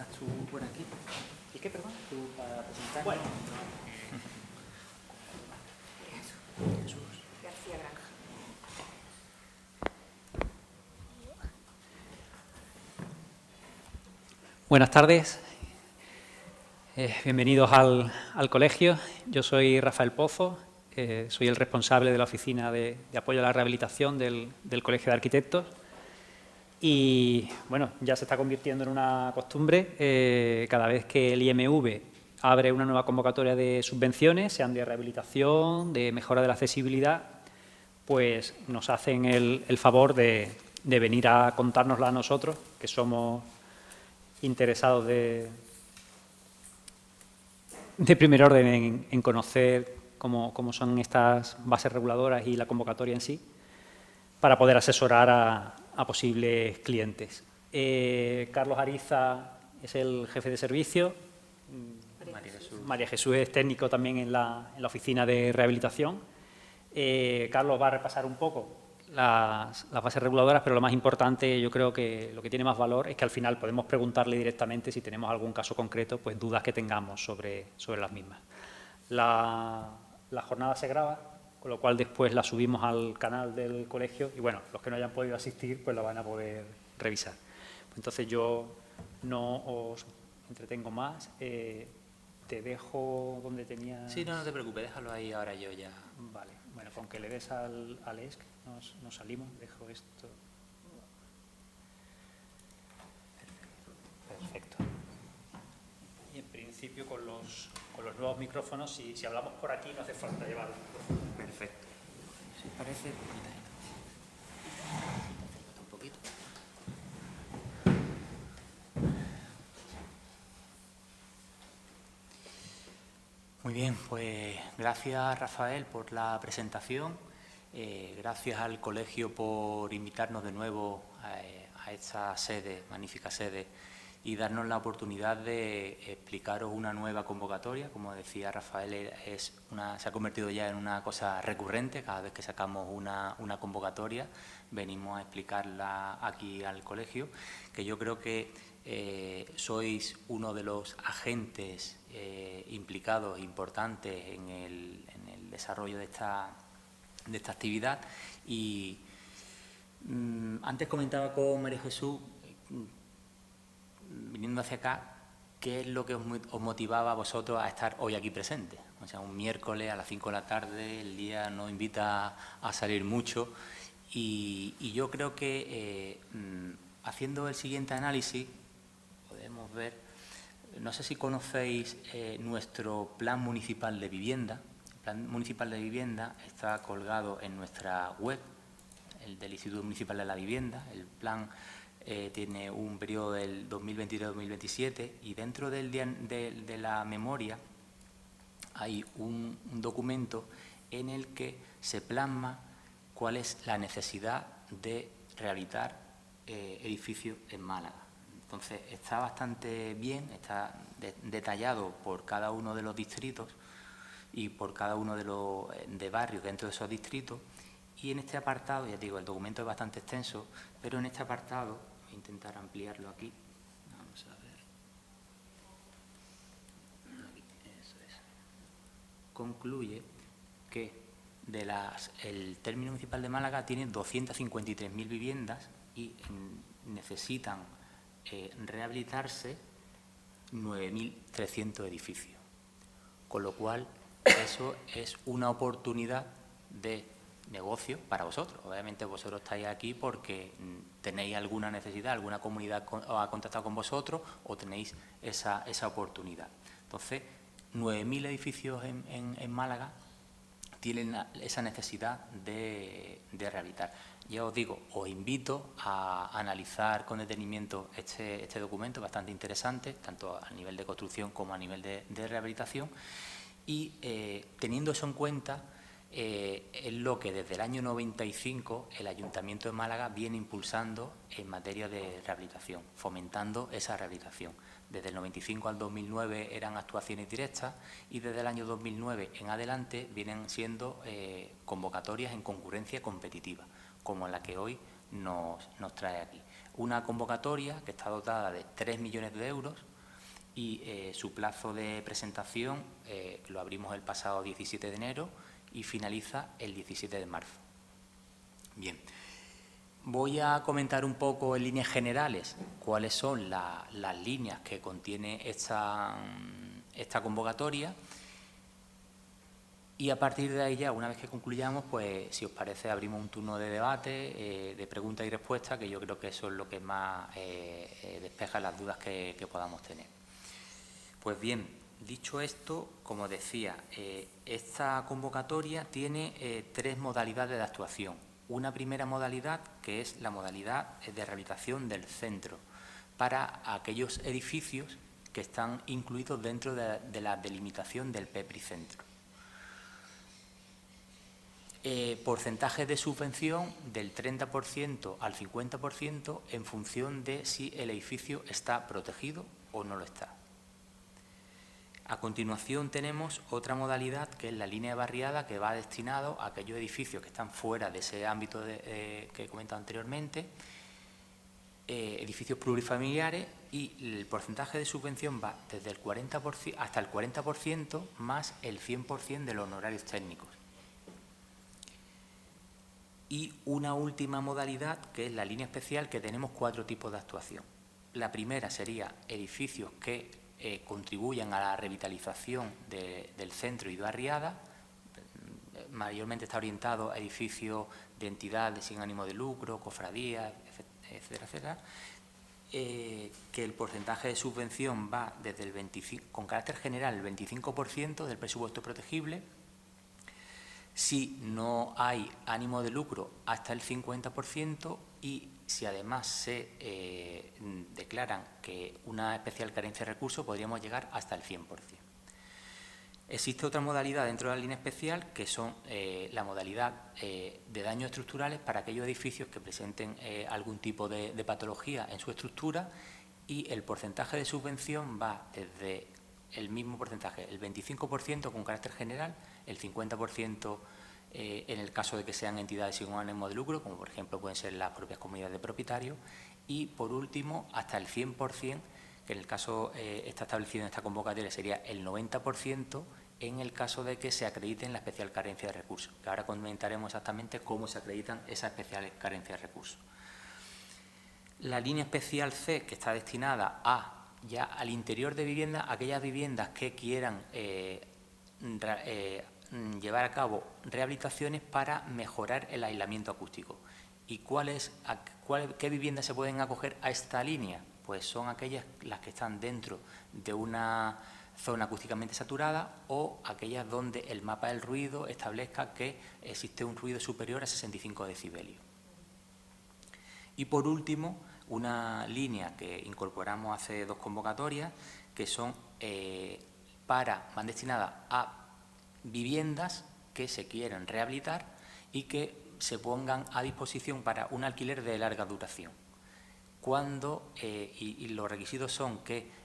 estás tú por aquí. ¿Y qué, perdón? Tú para presentar. Bueno. Jesús. García Granja. Buenas tardes. Bienvenidos al colegio. Yo soy Rafael Pozo, soy el responsable de la Oficina de Apoyo a la Rehabilitación del Colegio de Arquitectos. Y, bueno, ya se está convirtiendo en una costumbre. Cada vez que el IMV abre una nueva convocatoria de subvenciones, sean de rehabilitación, de mejora de la accesibilidad, pues nos hacen el favor de venir a contárnosla a nosotros, que somos interesados de primer orden en conocer cómo son estas bases reguladoras y la convocatoria en sí, para poder asesorar a posibles clientes. Carlos Ariza es el jefe de servicio. María Jesús es técnico también en la oficina de rehabilitación. Carlos va a repasar un poco las bases reguladoras, pero lo más importante, yo creo que lo que tiene más valor es que al final podemos preguntarle directamente si tenemos algún caso concreto, pues dudas que tengamos sobre las mismas. La jornada se graba, con lo cual después la subimos al canal del colegio y, bueno, los que no hayan podido asistir pues la van a poder revisar. Entonces yo no os entretengo más. Te dejo donde tenía... Sí, no te preocupes, déjalo ahí ahora yo ya. Vale, bueno, con que le des al ESC nos salimos, dejo esto. Perfecto. Y en principio con los nuevos micrófonos, si hablamos por aquí no hace falta llevar el micrófono. Perfecto. Sí, parece... Un poquito. Muy bien, pues gracias Rafael por la presentación, gracias al colegio por invitarnos de nuevo a esta sede, magnífica sede, y darnos la oportunidad de explicaros una nueva convocatoria. Como decía Rafael, se ha convertido ya en una cosa recurrente. Cada vez que sacamos una convocatoria venimos a explicarla aquí al colegio, que yo creo que sois uno de los agentes implicados importantes en el desarrollo de esta actividad. Y antes comentaba con María Jesús, viniendo hacia acá, ¿qué es lo que os motivaba a vosotros a estar hoy aquí presentes? O sea, un miércoles a las 5 de la tarde, el día nos invita a salir mucho y yo creo que haciendo el siguiente análisis podemos ver, no sé si conocéis nuestro Plan Municipal de Vivienda. El Plan Municipal de Vivienda está colgado en nuestra web, el del Instituto Municipal de la Vivienda. El plan tiene un periodo del 2023-2027 y dentro de la memoria hay un documento en el que se plasma cuál es la necesidad de rehabilitar edificios en Málaga. Entonces, está bastante bien, está detallado por cada uno de los distritos y por cada uno de barrios dentro de esos distritos. Y en este apartado, ya digo, el documento es bastante extenso, pero en este apartado, voy a intentar ampliarlo aquí. Vamos a ver. Aquí, eso es. Concluye que el término municipal de Málaga tiene 253.000 viviendas y necesitan rehabilitarse 9.300 edificios. Con lo cual, eso es una oportunidad de negocio para vosotros. Obviamente vosotros estáis aquí porque tenéis alguna necesidad, alguna comunidad ha contactado con vosotros o tenéis esa oportunidad. Entonces, 9.000 edificios en Málaga tienen esa necesidad de rehabilitar. Ya os digo, os invito a analizar con detenimiento este documento, bastante interesante, tanto a nivel de construcción como a nivel de rehabilitación. Y teniendo eso en cuenta, es lo que desde el año 95 el Ayuntamiento de Málaga viene impulsando en materia de rehabilitación, fomentando esa rehabilitación. Desde el 95 al 2009 eran actuaciones directas y desde el año 2009 en adelante vienen siendo convocatorias en concurrencia competitiva, como la que hoy nos trae aquí. Una convocatoria que está dotada de 3 millones de euros y su plazo de presentación lo abrimos el pasado 17 de enero y finaliza el 17 de marzo. Bien, voy a comentar un poco en líneas generales cuáles son las líneas que contiene esta convocatoria y a partir de ahí ya, una vez que concluyamos, pues si os parece abrimos un turno de debate, de preguntas y respuestas, que yo creo que eso es lo que más despeja las dudas que podamos tener. Pues bien, dicho esto, como decía, esta convocatoria tiene 3 modalidades de actuación. Una primera modalidad, que es la modalidad de rehabilitación del centro, para aquellos edificios que están incluidos dentro de la delimitación del PEPRI-centro. Porcentaje de subvención del 30% al 50% en función de si el edificio está protegido o no lo está. A continuación tenemos otra modalidad que es la línea de barriada, que va destinado a aquellos edificios que están fuera de ese ámbito que he comentado anteriormente, edificios plurifamiliares, y el porcentaje de subvención va desde el 40% hasta el 40% más el 100% de los honorarios técnicos. Y una última modalidad, que es la línea especial, que tenemos 4 tipos de actuación. La primera sería edificios que contribuyan a la revitalización del centro y de barriada. Mayormente está orientado a edificios de entidades sin ánimo de lucro, cofradías, etcétera, etcétera. Que el porcentaje de subvención va desde el 25%, con carácter general, el 25% del presupuesto protegible. Si no hay ánimo de lucro, hasta el 50%, y si además se declaran que una especial carencia de recursos, podríamos llegar hasta el 100%. Existe otra modalidad dentro de la línea especial, que son la modalidad de daños estructurales para aquellos edificios que presenten algún tipo de patología en su estructura, y el porcentaje de subvención va desde el mismo porcentaje, el 25% con carácter general, el 50% en el caso de que sean entidades sin ánimo de lucro, como por ejemplo pueden ser las propias comunidades de propietarios, y por último hasta el 100%, que en el caso está establecido en esta convocatoria sería el 90%, en el caso de que se acrediten la especial carencia de recursos, que ahora comentaremos exactamente cómo se acreditan esas especiales carencias de recursos. La línea especial C, que está destinada ya al interior de viviendas, aquellas viviendas que quieran llevar a cabo rehabilitaciones para mejorar el aislamiento acústico. ¿Y qué viviendas se pueden acoger a esta línea? Pues son aquellas las que están dentro de una zona acústicamente saturada, o aquellas donde el mapa del ruido establezca que existe un ruido superior a 65 decibelios. Y por último, una línea que incorporamos hace 2 convocatorias, que son van destinadas a viviendas que se quieren rehabilitar y que se pongan a disposición para un alquiler de larga duración. Y los requisitos son que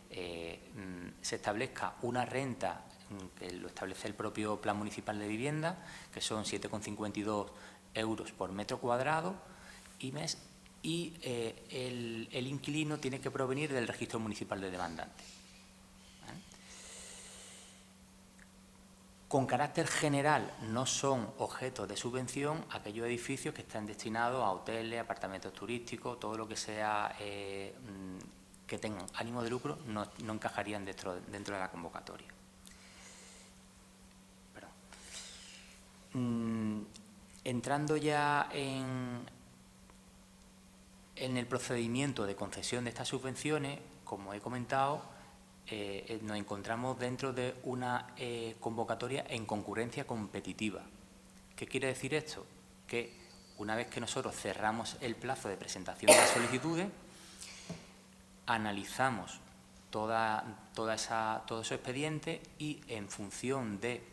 se establezca una renta, que lo establece el propio Plan Municipal de Vivienda, que son 7,52 euros por metro cuadrado y mes, y el inquilino tiene que provenir del Registro Municipal de Demandantes. Con carácter general, no son objeto de subvención aquellos edificios que están destinados a hoteles, apartamentos turísticos, todo lo que sea que tengan ánimo de lucro no encajarían dentro de la convocatoria. Entrando ya en el procedimiento de concesión de estas subvenciones, como he comentado, nos encontramos dentro de una convocatoria en concurrencia competitiva. ¿Qué quiere decir esto? Que una vez que nosotros cerramos el plazo de presentación de las solicitudes, analizamos todo ese expediente, y en función de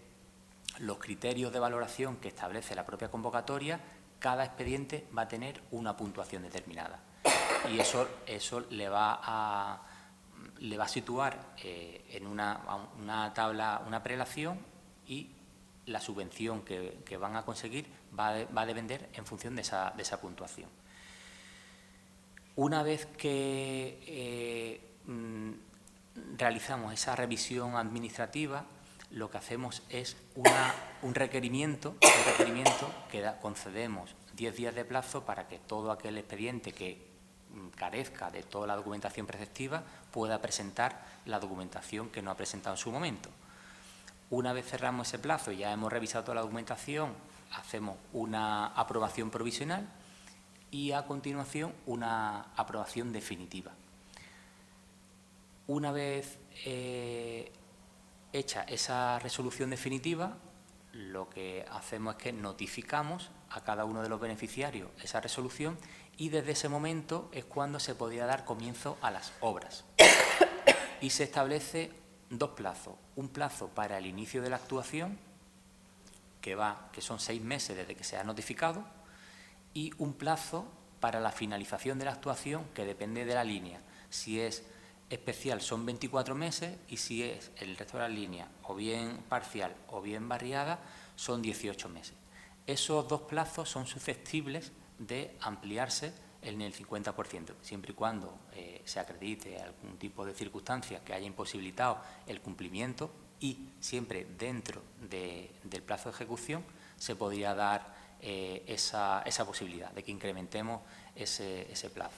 los criterios de valoración que establece la propia convocatoria, cada expediente va a tener una puntuación determinada. Y eso le va a situar en una tabla, una prelación, y la subvención que van a conseguir va a depender en función de esa puntuación. Una vez que realizamos esa revisión administrativa, lo que hacemos es un requerimiento que concedemos 10 días de plazo para que todo aquel expediente que carezca de toda la documentación preceptiva pueda presentar la documentación que no ha presentado en su momento. Una vez cerramos ese plazo y ya hemos revisado toda la documentación, hacemos una aprobación provisional y a continuación una aprobación definitiva. Una vez hecha esa resolución definitiva, lo que hacemos es que notificamos a cada uno de los beneficiarios esa resolución y desde ese momento es cuando se podría dar comienzo a las obras. Y se establece dos plazos. Un plazo para el inicio de la actuación, que son 6 meses desde que se ha notificado, y un plazo para la finalización de la actuación, que depende de la línea. Si es especial son 24 meses y si es el resto de la línea o bien parcial o bien barriada son 18 meses. Esos dos plazos son susceptibles de ampliarse en el 50%, siempre y cuando se acredite algún tipo de circunstancia que haya imposibilitado el cumplimiento y siempre dentro del plazo de ejecución se podría dar esa posibilidad de que incrementemos ese plazo.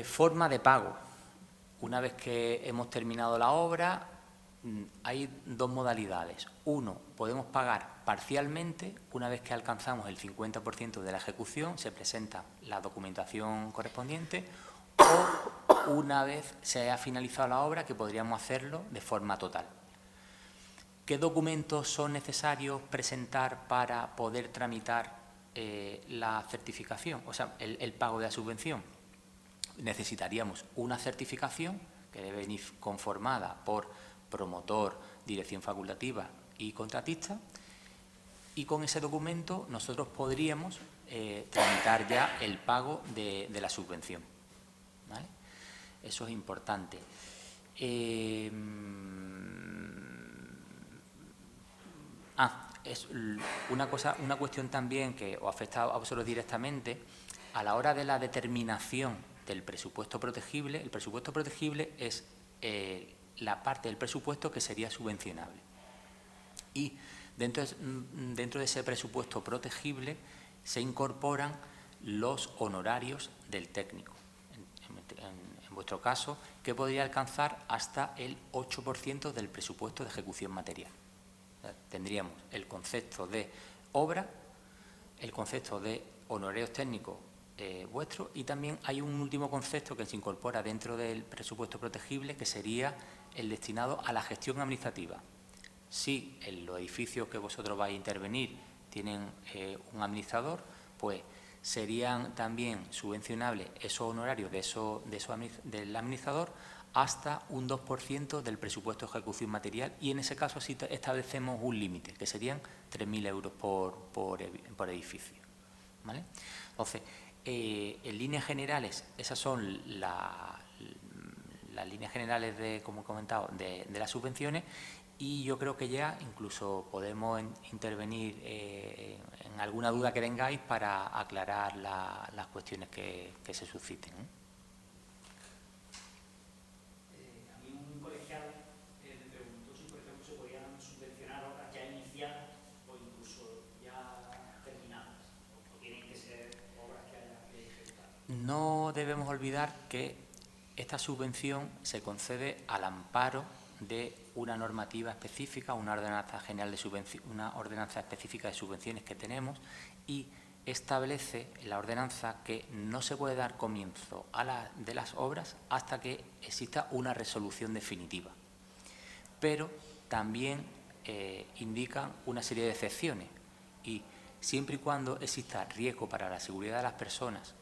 Forma de pago. Una vez que hemos terminado la obra, hay dos modalidades. Uno, podemos pagar parcialmente. Una vez que alcanzamos el 50% de la ejecución, se presenta la documentación correspondiente, o una vez se haya finalizado la obra, que podríamos hacerlo de forma total. ¿Qué documentos son necesarios presentar para poder tramitar la certificación, o sea, el pago de la subvención? Necesitaríamos una certificación que debe venir conformada por promotor, dirección facultativa y contratista, y con ese documento nosotros podríamos tramitar ya el pago de la subvención, ¿vale? Eso es importante. Es una cuestión también que os afecta a vosotros directamente. A la hora de la determinación del presupuesto protegible, el presupuesto protegible es la parte del presupuesto que sería subvencionable. Y dentro de ese presupuesto protegible se incorporan los honorarios del técnico. En vuestro caso, que podría alcanzar hasta el 8% del presupuesto de ejecución material. O sea, tendríamos el concepto de obra, el concepto de honorarios técnicos vuestro, y también hay un último concepto que se incorpora dentro del presupuesto protegible, que sería el destinado a la gestión administrativa. Si en los edificios que vosotros vais a intervenir tienen un administrador, pues serían también subvencionables esos honorarios del administrador hasta un 2% del presupuesto de ejecución material, y en ese caso sí establecemos un límite, que serían 3.000 euros por edificio, ¿vale? Entonces, en líneas generales, esas son las líneas generales, como he comentado, de las subvenciones, y yo creo que ya incluso podemos intervenir en alguna duda que tengáis para aclarar las cuestiones que se susciten, ¿eh? A mí un colegiado me preguntó si, por ejemplo, se podían subvencionar obras ya iniciadas o incluso ya terminadas, o tienen que ser obras que haya que ejecutar. No debemos olvidar que esta subvención se concede al amparo de una normativa específica, una ordenanza general de subvención, una ordenanza específica de subvenciones que tenemos, y establece la ordenanza que no se puede dar comienzo de las obras hasta que exista una resolución definitiva. Pero también indican una serie de excepciones, y siempre y cuando exista riesgo para la seguridad de las personas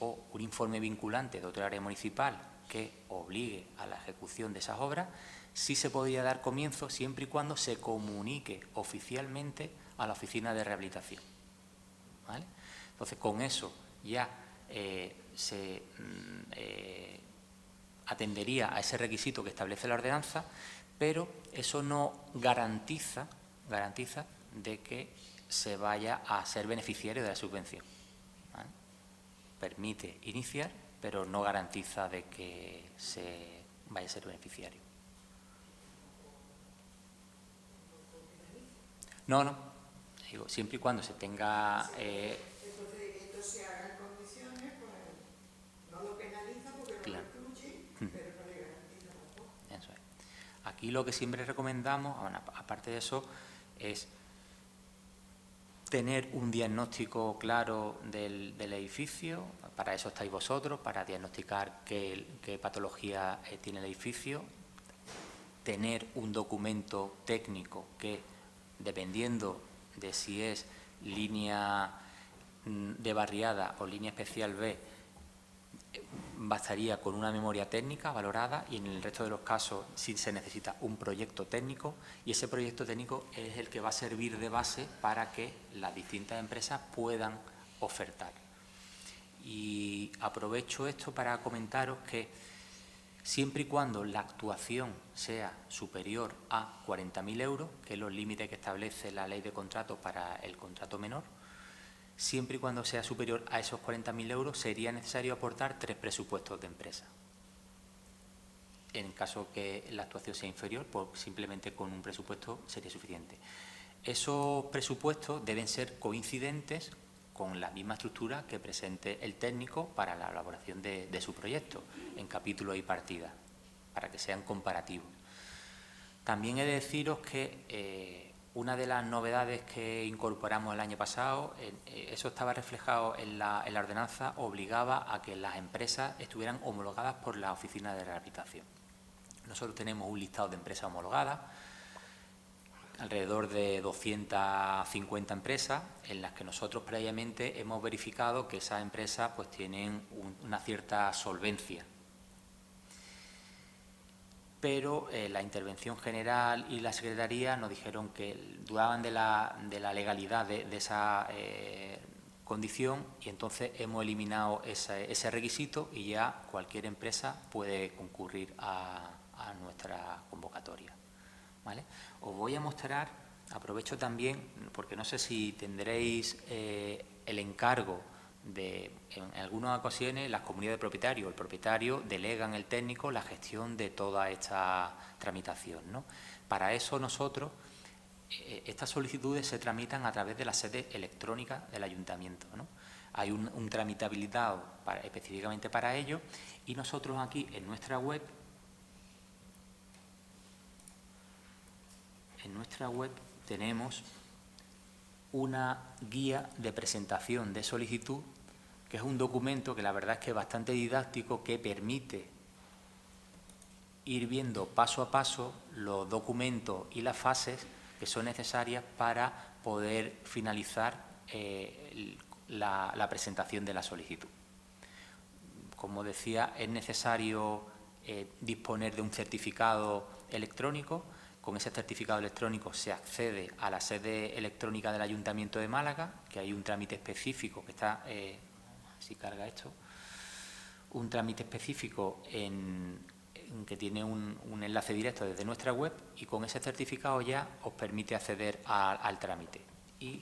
o un informe vinculante de otra área municipal que obligue a la ejecución de esas obras, sí se podría dar comienzo siempre y cuando se comunique oficialmente a la oficina de rehabilitación, ¿vale? Entonces, con eso ya se atendería a ese requisito que establece la ordenanza, pero eso no garantiza de que se vaya a ser beneficiario de la subvención, ¿vale? Permite iniciar, pero no garantiza de que se vaya a ser beneficiario. No, no. Digo, siempre y cuando se tenga... el procedimiento se haga en condiciones, pues no lo penaliza porque no lo excluye, pero no le garantiza tampoco. Eso es. Aquí lo que siempre recomendamos, bueno, aparte de eso, es tener un diagnóstico claro del edificio. Para eso estáis vosotros, para diagnosticar qué patología tiene el edificio. Tener un documento técnico que, dependiendo de si es línea de barriada o línea especial B, bastaría con una memoria técnica valorada, y en el resto de los casos sí se necesita un proyecto técnico, y ese proyecto técnico es el que va a servir de base para que las distintas empresas puedan ofertar. Y aprovecho esto para comentaros que siempre y cuando la actuación sea superior a 40.000 euros, que es los límites que establece la ley de contratos para el contrato menor, siempre y cuando sea superior a esos 40.000 euros, sería necesario aportar 3 presupuestos de empresa. En caso que la actuación sea inferior, pues simplemente con un presupuesto sería suficiente. Esos presupuestos deben ser coincidentes con la misma estructura que presente el técnico para la elaboración de su proyecto, en capítulos y partidas, para que sean comparativos. También he de deciros que una de las novedades que incorporamos el año pasado, eso estaba reflejado en la ordenanza, obligaba a que las empresas estuvieran homologadas por la Oficina de Rehabilitación. Nosotros tenemos un listado de empresas homologadas, alrededor de 250 empresas, en las que nosotros previamente hemos verificado que esas empresas pues tienen una cierta solvencia. Pero la intervención general y la secretaría nos dijeron que dudaban de la legalidad de esa condición, y entonces hemos eliminado ese requisito y ya cualquier empresa puede concurrir a nuestra convocatoria, ¿vale? Os voy a mostrar, aprovecho también, porque no sé si tendréis el encargo de, en algunas ocasiones, las comunidades de propietarios, el propietario delega en el técnico la gestión de toda esta tramitación, ¿no? Para eso nosotros, estas solicitudes se tramitan a través de la sede electrónica del ayuntamiento, ¿no? Hay un trámite habilitado específicamente para ello, y nosotros aquí en nuestra web tenemos una guía de presentación de solicitud, que es un documento que la verdad es que es bastante didáctico, que permite ir viendo paso a paso los documentos y las fases que son necesarias para poder finalizar la presentación de la solicitud. Como decía, es necesario disponer de un certificado electrónico. Con ese certificado electrónico se accede a la sede electrónica del Ayuntamiento de Málaga, que hay un trámite específico que está, si carga esto, un trámite específico que tiene un enlace directo desde nuestra web, y con ese certificado ya os permite acceder al trámite. Y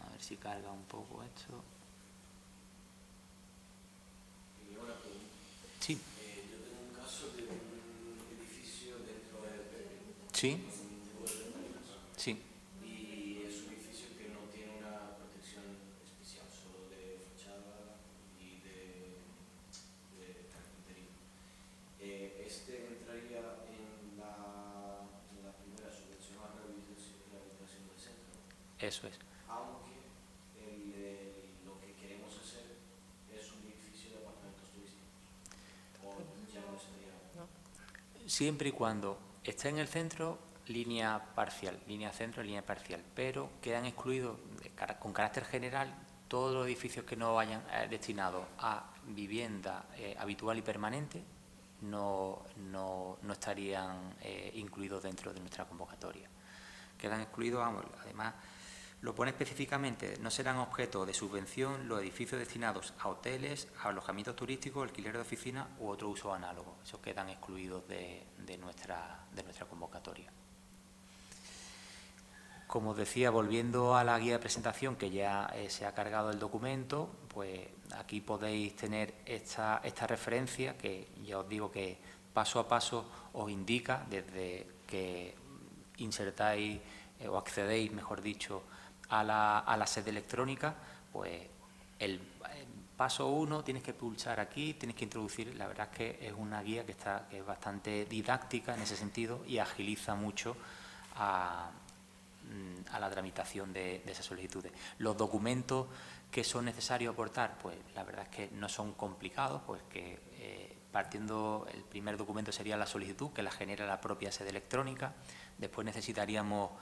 a ver si carga un poco esto. Sí. Yo tengo un caso de un edificio dentro del... Sí. Sí. Y es un edificio que no tiene una protección especial, solo de fachada y de carpintería. Este entraría en la primera subvención a rehabilitación del centro. Eso es. Aunque lo que queremos hacer es un edificio de apartamentos turísticos. O ya no sería... Siempre y cuando esté en el centro, línea parcial, línea centro, línea parcial, pero quedan excluidos con carácter general todos los edificios que no vayan destinados a vivienda habitual y permanente, no estarían incluidos dentro de nuestra convocatoria. Quedan excluidos, vamos, además lo pone específicamente: no serán objeto de subvención los edificios destinados a hoteles, a alojamientos turísticos, alquiler de oficinas u otro uso análogo. Esos quedan excluidos de nuestra convocatoria. Como os decía, volviendo a la guía de presentación, que ya se ha cargado el documento, pues aquí podéis tener esta referencia, que ya os digo que paso a paso os indica, desde que insertáis o accedéis, mejor dicho, a la sede electrónica, pues el paso 1 tienes que pulsar aquí, tienes que introducir. La verdad es que es una guía que es bastante didáctica en ese sentido y agiliza mucho a la tramitación de esas solicitudes. Los documentos que son necesarios aportar, pues la verdad es que no son complicados, pues que el primer documento sería la solicitud, que la genera la propia sede electrónica. Después necesitaríamos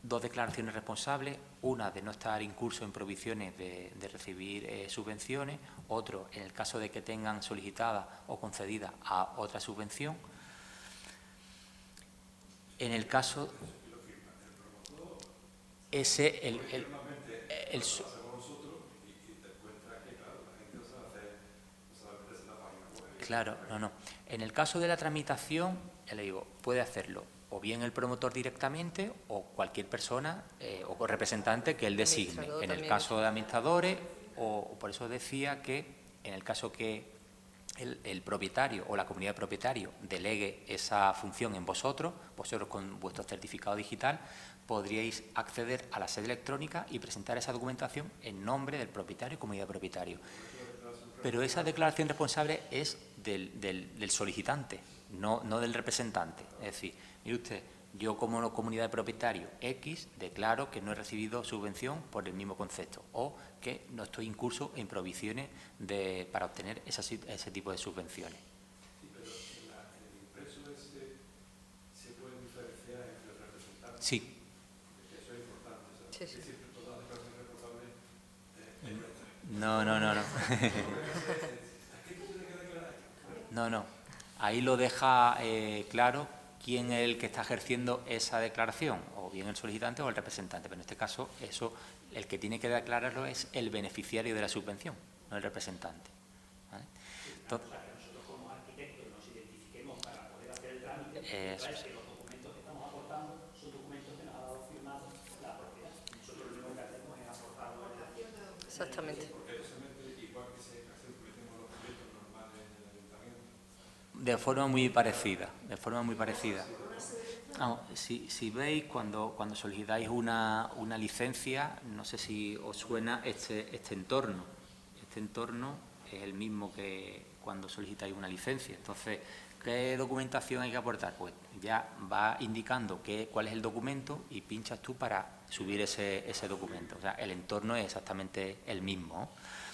2 declaraciones responsables, una de no estar incurso en prohibiciones de recibir subvenciones, otro en el caso de que tengan solicitada o concedida a otra subvención. En el caso Claro, no. En el caso de la tramitación, ya le digo, puede hacerlo o bien el promotor directamente o cualquier persona o representante que él designe. En el caso de administradores, o por eso decía que en el caso que el propietario o la comunidad de propietarios delegue esa función en vosotros con vuestro certificado digital, podríais acceder a la sede electrónica y presentar esa documentación en nombre del propietario y comunidad de propietarios. Pero esa declaración responsable es del solicitante, no del representante. Es decir, mire usted, yo como comunidad de propietarios X declaro que no he recibido subvención por el mismo concepto o que no estoy incurso en prohibiciones para obtener ese tipo de subvenciones. Sí, pero en el impreso se puede diferenciar entre el representante. Sí. Eso es importante. O sea, Sí. es decir, todas las declaraciones responsables No. No. Ahí lo deja claro quién es el que está ejerciendo esa declaración, o bien el solicitante o el representante. Pero en este caso, el que tiene que declararlo es el beneficiario de la subvención, no el representante. ¿Vale? Entonces, o sea, que nosotros como arquitectos nos identifiquemos para poder hacer el trámite, que los documentos que estamos aportando son documentos que nos ha dado firmado la propiedad. Nosotros lo único que hacemos es aportarlo en la acción. Exactamente. porque eso se mete igual que se hace el proyecto los proyectos normales en el ayuntamiento. de forma muy parecida. Vamos, si veis, cuando solicitáis una licencia, no sé si os suena este entorno. Este entorno es el mismo que cuando solicitáis una licencia. Entonces, ¿qué documentación hay que aportar? Pues ya va indicando cuál es el documento y pinchas tú para subir ese documento. O sea, el entorno es exactamente el mismo.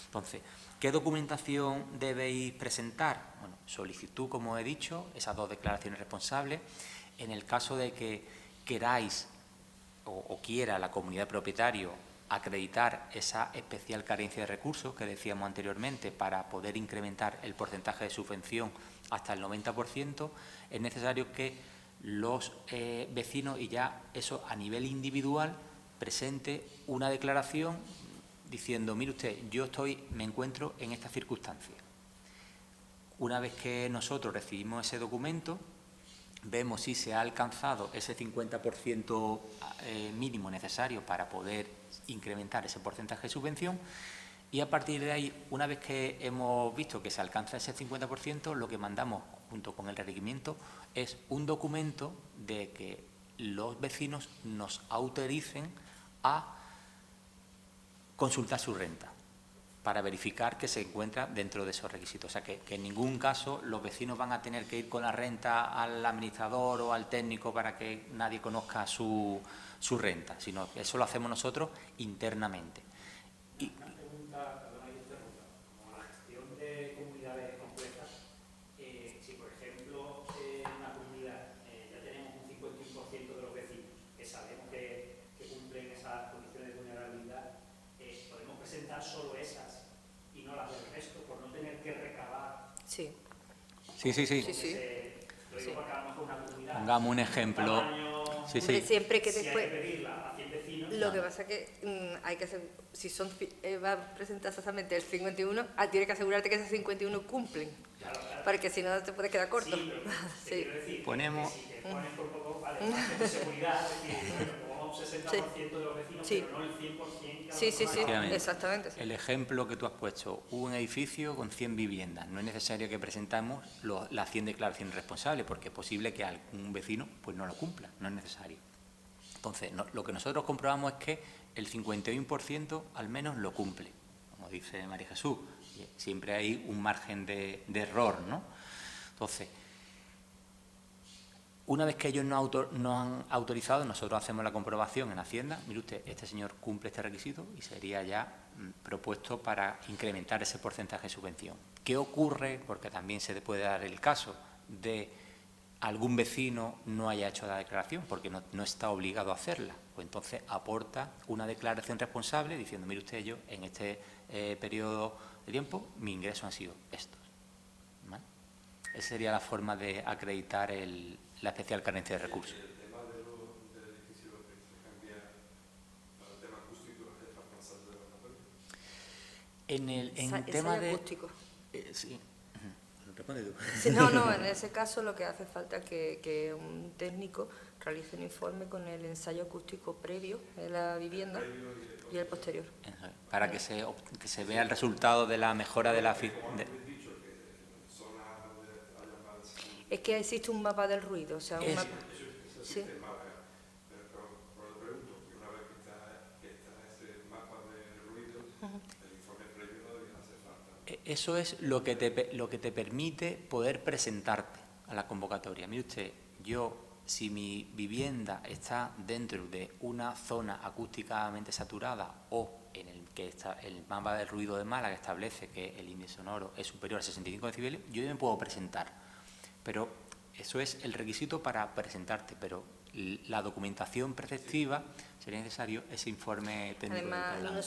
Entonces, ¿qué documentación debéis presentar? Bueno, solicitud, como he dicho, esas 2 declaraciones responsables. En el caso de que queráis o quiera la comunidad de propietarios acreditar esa especial carencia de recursos que decíamos anteriormente para poder incrementar el porcentaje de subvención hasta el 90%, es necesario que los vecinos, y ya eso a nivel individual, presente una declaración diciendo, mire usted, yo me encuentro en esta circunstancia. Una vez que nosotros recibimos ese documento, vemos si se ha alcanzado ese 50% mínimo necesario para poder incrementar ese porcentaje de subvención, y a partir de ahí, una vez que hemos visto que se alcanza ese 50%, lo que mandamos junto con el requerimiento es un documento de que los vecinos nos autoricen a consultar su renta para verificar que se encuentra dentro de esos requisitos. O sea, que en ningún caso los vecinos van a tener que ir con la renta al administrador o al técnico para que nadie conozca su renta, sino que eso lo hacemos nosotros internamente. Una pregunta, perdona que interrumpa. Como la gestión de comunidades complejas, si por ejemplo en una comunidad ya tenemos un 51% de los vecinos que sabemos que cumplen esas condiciones de vulnerabilidad, podemos presentar solo esas y no las del resto por no tener que recabar. Sí. Sí. Lo digo para que a lo mejor una comunidad. Pongamos un ejemplo. Sí. Siempre que Si después. hay que pedirla a 100 vecinos. Lo que pasa es que hay que hacer, si va a presentar exactamente el 51, tiene que asegurarte que esos 51 cumplen. Claro. Porque si no te puedes quedar corto. Sí, pero quiero decir, Ponemos. que si te pones por poco, vale, de seguridad, es decir, bueno, como vamos 60% de los vecinos, Sí. pero no el 100% que Sí, sí, sí, Efectivamente. exactamente. Sí. El ejemplo que tú has puesto, un edificio con 100 viviendas, no es necesario que presentamos las 100 declaraciones responsables, porque es posible que algún vecino pues no lo cumpla, no es necesario. Entonces, lo que nosotros comprobamos es que el 51% al menos lo cumple, como dice María Jesús, siempre hay un margen de error, ¿no? Entonces, una vez que ellos nos han autorizado, nosotros hacemos la comprobación en Hacienda. Mire usted, este señor cumple este requisito y sería ya propuesto para incrementar ese porcentaje de subvención. ¿Qué ocurre? Porque también se puede dar el caso de algún vecino no haya hecho la declaración porque no está obligado a hacerla. Pues entonces aporta una declaración responsable diciendo, mire usted, yo en este periodo de tiempo mis ingresos han sido estos. ¿Vale? Esa sería la forma de acreditar la especial carencia de recursos. El tema del edificio que se cambia para el tema acústico es responsable de la En tema de... acústico. Sí. Responde tú. Sí, no, en ese caso lo que hace falta es que un técnico realice un informe con el ensayo acústico previo de la vivienda y el posterior. Eso es, para que se vea el resultado de la mejora de la... Es que existe un mapa del ruido, o sea, un mapa... Sí. Pero lo pregunto, porque una vez que está ese mapa de ruido, el informe previo no debería hacer falta. Eso es lo que te permite poder presentarte a la convocatoria. Mire usted, si mi vivienda está dentro de una zona acústicamente saturada o en el que está el mapa del ruido de Málaga establece que el índice sonoro es superior a 65 decibeles, yo me puedo presentar. Pero eso es el requisito para presentarte, pero la documentación preceptiva sería necesario ese informe técnico. Además, no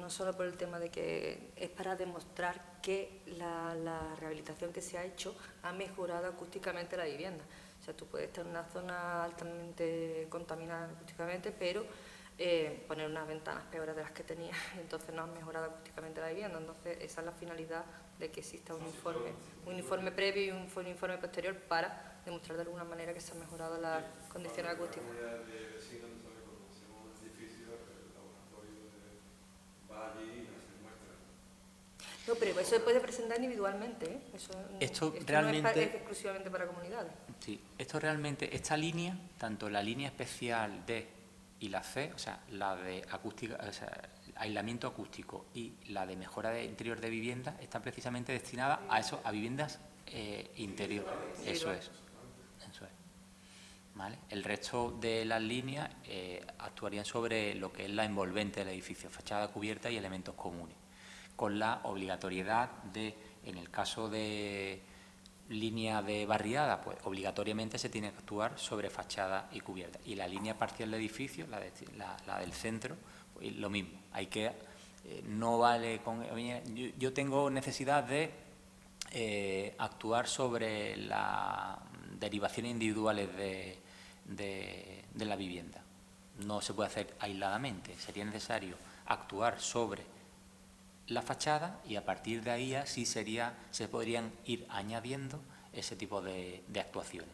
solo por el tema de que es para demostrar que la rehabilitación que se ha hecho ha mejorado acústicamente la vivienda. O sea, tú puedes estar en una zona altamente contaminada acústicamente, pero poner unas ventanas peores de las que tenías, entonces no has mejorado acústicamente la vivienda. Entonces, esa es la finalidad de que exista un informe previo y un informe posterior para demostrar de alguna manera que se han mejorado las condiciones acústicas. No, pero eso se puede presentar individualmente, ¿eh? Esto realmente, no es exclusivamente para comunidades. Sí, esto realmente, esta línea, tanto la línea especial D y la C, o sea, la de acústica, o sea, aislamiento acústico y la de mejora de interior de vivienda, está precisamente destinada a eso, a viviendas interiores. Eso es. ¿Vale? El resto de las líneas actuarían sobre lo que es la envolvente del edificio, fachada cubierta y elementos comunes, con la obligatoriedad de, en el caso de línea de barriada, pues obligatoriamente se tiene que actuar sobre fachada y cubierta. Y la línea parcial del edificio, la del centro, pues lo mismo. Hay que, no vale con... Yo tengo necesidad de actuar sobre las derivaciones individuales de la vivienda. No se puede hacer aisladamente, sería necesario actuar sobre la fachada y a partir de ahí ya sí se podrían ir añadiendo ese tipo de actuaciones.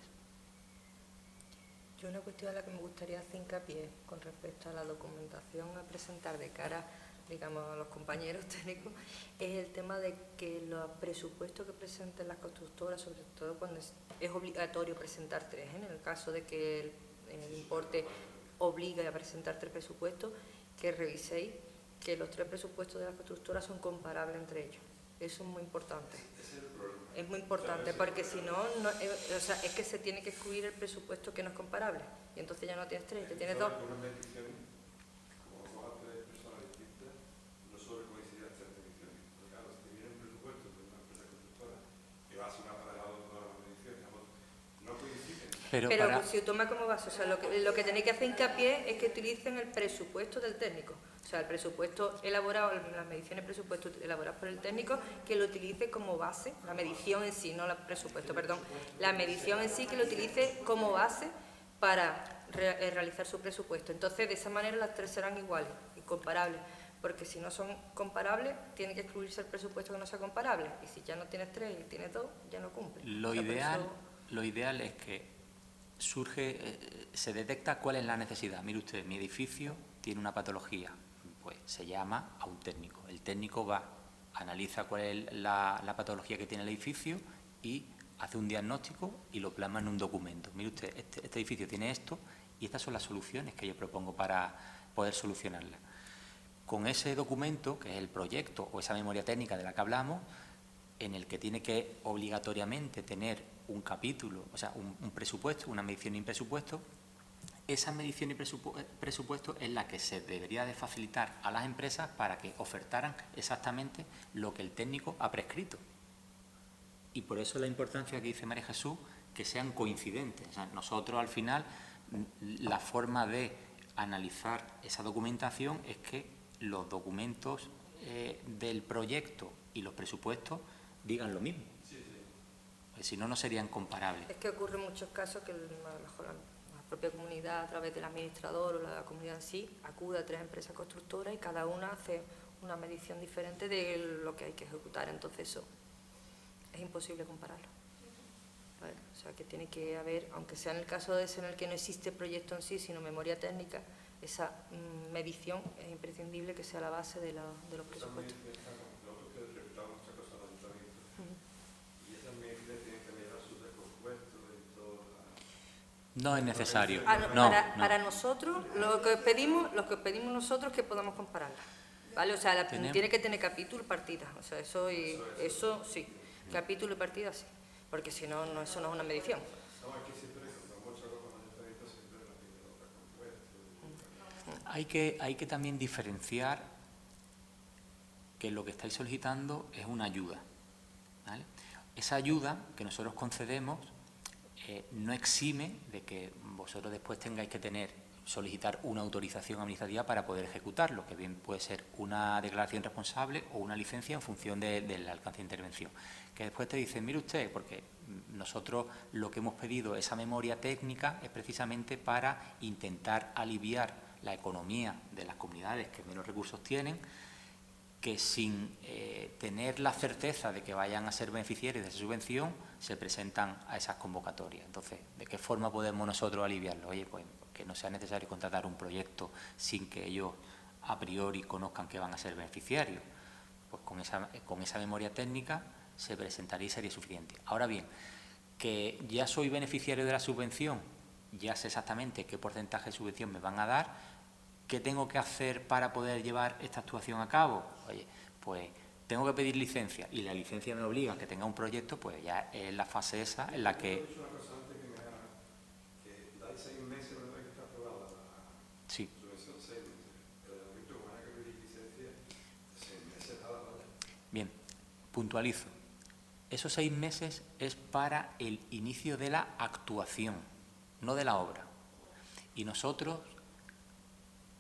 Yo una cuestión a la que me gustaría hacer hincapié con respecto a la documentación a presentar de cara, digamos, a los compañeros técnicos, es el tema de que los presupuestos que presenten las constructoras, sobre todo cuando es obligatorio presentar tres, en el caso de que el importe obligue a presentar tres presupuestos, que reviséis que los tres presupuestos de las constructoras son comparables entre ellos. Eso es muy importante. Es muy importante porque si no, o sea, es que se tiene que excluir el presupuesto que no es comparable y entonces ya no tienes tres, te tienes dos. Pero si toma como base, o sea, lo que tenéis que hacer hincapié es que utilicen el presupuesto del técnico. O sea, el presupuesto elaborado, las mediciones de presupuesto elaboradas por el técnico, que lo utilice como base, la medición en sí, no el presupuesto, perdón, la medición en sí que lo utilice como base para realizar su presupuesto. Entonces, de esa manera las tres serán iguales y comparables, porque si no son comparables, tiene que excluirse el presupuesto que no sea comparable, y si ya no tienes tres y tienes dos, ya no cumple. Lo ideal es que se detecta cuál es la necesidad. Mire usted, mi edificio tiene una patología, pues se llama a un técnico. El técnico va, analiza cuál es la patología que tiene el edificio y hace un diagnóstico y lo plasma en un documento. Mire usted, este edificio tiene esto y estas son las soluciones que yo propongo para poder solucionarla. Con ese documento, que es el proyecto o esa memoria técnica de la que hablamos, en el que tiene que obligatoriamente tener un capítulo, o sea, un presupuesto, una medición y un presupuesto, esa medición y presupuesto es la que se debería de facilitar a las empresas para que ofertaran exactamente lo que el técnico ha prescrito. Y por eso la importancia que dice María Jesús, que sean coincidentes. O sea, nosotros, al final, la forma de analizar esa documentación es que los documentos del proyecto y los presupuestos digan lo mismo. Porque si no, no serían comparables. Es que ocurre en muchos casos que la propia comunidad, a través del administrador o la comunidad en sí, acude a 3 empresas constructoras y cada una hace una medición diferente de lo que hay que ejecutar. Entonces eso es imposible compararlo. ¿Vale? O sea que tiene que haber, aunque sea en el caso de ese en el que no existe proyecto en sí, sino memoria técnica, esa medición es imprescindible que sea la base de los presupuestos. No es necesario. Para nosotros, lo que pedimos nosotros es que podamos compararla. ¿Vale? O sea, tiene que tener capítulo y partida. O sea, eso sí. Capítulo y partida sí. Porque si no, eso no es una medición. Hay que también diferenciar que lo que estáis solicitando es una ayuda, ¿vale? Esa ayuda que nosotros concedemos no exime de que vosotros después tengáis que solicitar una autorización administrativa para poder ejecutarlo, que bien puede ser una declaración responsable o una licencia en función del alcance de intervención. Que después te dicen, mire usted, porque nosotros lo que hemos pedido, esa memoria técnica, es precisamente para intentar aliviar la economía de las comunidades que menos recursos tienen, que sin tener la certeza de que vayan a ser beneficiarios de esa subvención, se presentan a esas convocatorias. Entonces, ¿de qué forma podemos nosotros aliviarlo? Oye, pues que no sea necesario contratar un proyecto sin que ellos a priori conozcan que van a ser beneficiarios. Pues con esa memoria técnica se presentaría y sería suficiente. Ahora bien, que ya soy beneficiario de la subvención, ya sé exactamente qué porcentaje de subvención me van a dar. ¿Qué tengo que hacer para poder llevar esta actuación a cabo? Oye, pues tengo que pedir licencia y la licencia me obliga a que tenga un proyecto, pues ya es la fase esa en la que... Que dais 6 meses, ¿verdad? Que está aprobada la subvención, 6 meses. Pero de momento, como van a pedir licencia, 6 meses nada, ¿vale? Bien, puntualizo. Esos 6 meses es para el inicio de la actuación, no de la obra. Y nosotros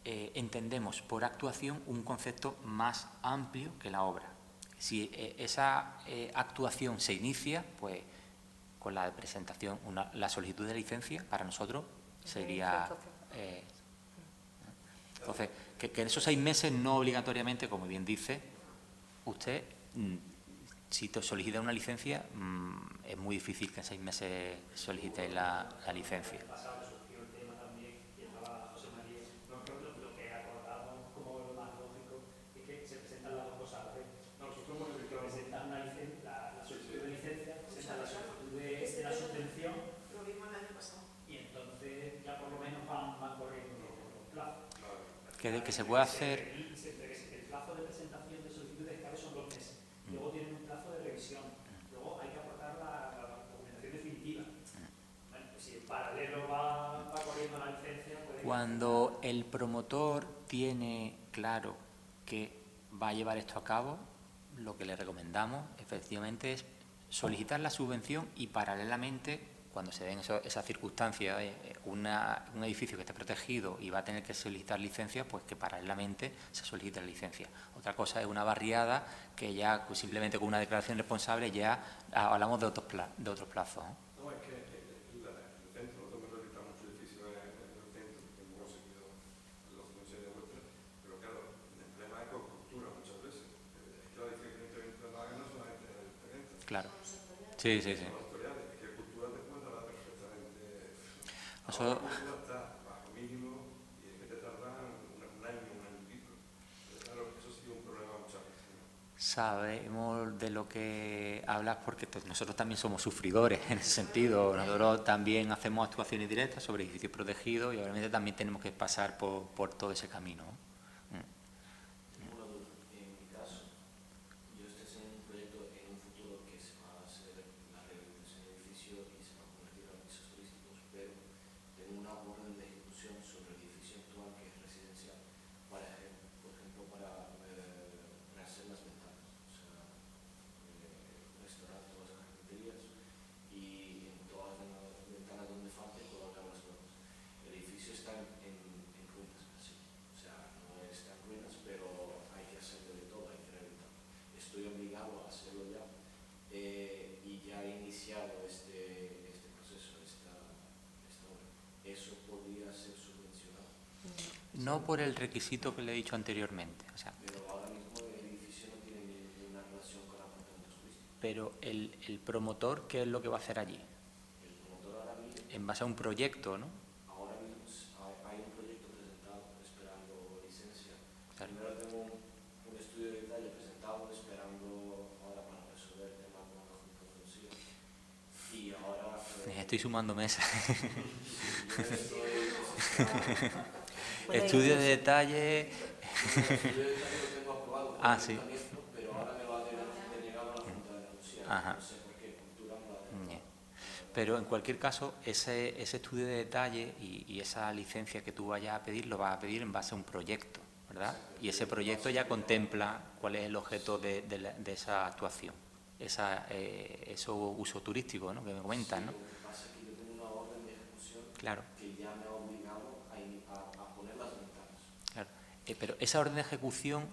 entendemos por actuación un concepto más amplio que la obra. Si esa actuación se inicia, pues con la presentación, la solicitud de licencia, para nosotros sería... entonces, que en esos 6 meses no obligatoriamente, como bien dice, usted, si te solicita una licencia, es muy difícil que en 6 meses solicite la licencia. Que se puede hacer... El plazo de presentación de solicitud de escape son 2 meses. Luego tienen un plazo de revisión. Luego hay que aportar la documentación definitiva. Bueno, pues si en paralelo va corriendo la licencia... Cuando el promotor tiene claro que va a llevar esto a cabo, lo que le recomendamos efectivamente es solicitar la subvención y paralelamente, cuando se den esas circunstancias, un edificio que esté protegido y va a tener que solicitar licencia, pues que paralelamente se solicite la licencia. Otra cosa es una barriada que ya pues, simplemente con una declaración responsable ya hablamos de otros plazos. No, es que el centro, nosotros hemos realizado muchos edificios en el centro, que hemos conseguido los funciones de vuestra, pero claro, el problema es con cultura muchas veces. Es que la diferencia entre el Málaga no solamente es el terreno. Claro. Sí. Nosotros, Ahora mismo está bajo mínimo y es que te tardan un año y pico. Pero claro, eso sí es un problema muchas veces, ¿no? sabemos de lo que hablas porque nosotros también somos sufridores en ese sentido. Nosotros también hacemos actuaciones directas sobre edificios protegidos y obviamente también tenemos que pasar por todo ese camino. Tengo una duda. En mi caso, yo estoy haciendo un proyecto en un futuro que se va a hacer la rehabilitación del edificio y se va a convertir en pisos turísticos, pero tengo una orden de ejecución sobre el edificio actual que es residencial, por ejemplo, para rehacer las ventanas, o sea, restaurar todas las carpinterías y en todas las ventanas donde falte colocar las nuevas. El edificio está en ruinas, así. O sea, no está en ruinas, pero hay que hacerlo de todo, hay que rehabilitarlo. Estoy obligado a hacerlo ya y ya he iniciado este proceso, esta obra. ¿Eso podría ser subvencionado? No por el requisito que le he dicho anteriormente. O sea, Pero ahora mismo el edificio no tiene ninguna relación con apartamentos turísticos. pero el promotor, ¿qué es lo que va a hacer allí? El promotor ahora mismo, En base a un proyecto, ¿no? ahora mismo hay un proyecto presentado esperando licencia. Claro. Primero tengo un estudio de detalle presentado esperando ahora para resolver el tema con la Junta de Andalucía. Y ahora... Estoy sumando mesas. yo estoy Bueno, Estudio de incluso- detalle. el estudio de detalle lo tengo aprobado por Ah, el sí. Ayuntamiento, pero ahora me lo ha denegado la Junta de Andalucía. Ajá. No sé por qué, cultura no lo ha denegado. Bien. Pero en cualquier caso, ese estudio de detalle y esa licencia que tú vayas a pedir, lo vas a pedir en base a un proyecto, ¿verdad? Y ese proyecto ya contempla cuál es el objeto de esa actuación, eso uso turístico, ¿no? Que me comentas, ¿no? Lo que pasa es que yo tengo una orden de ejecución Claro, que ya me ha obligado a poner las ventanas. claro. Pero esa orden de ejecución,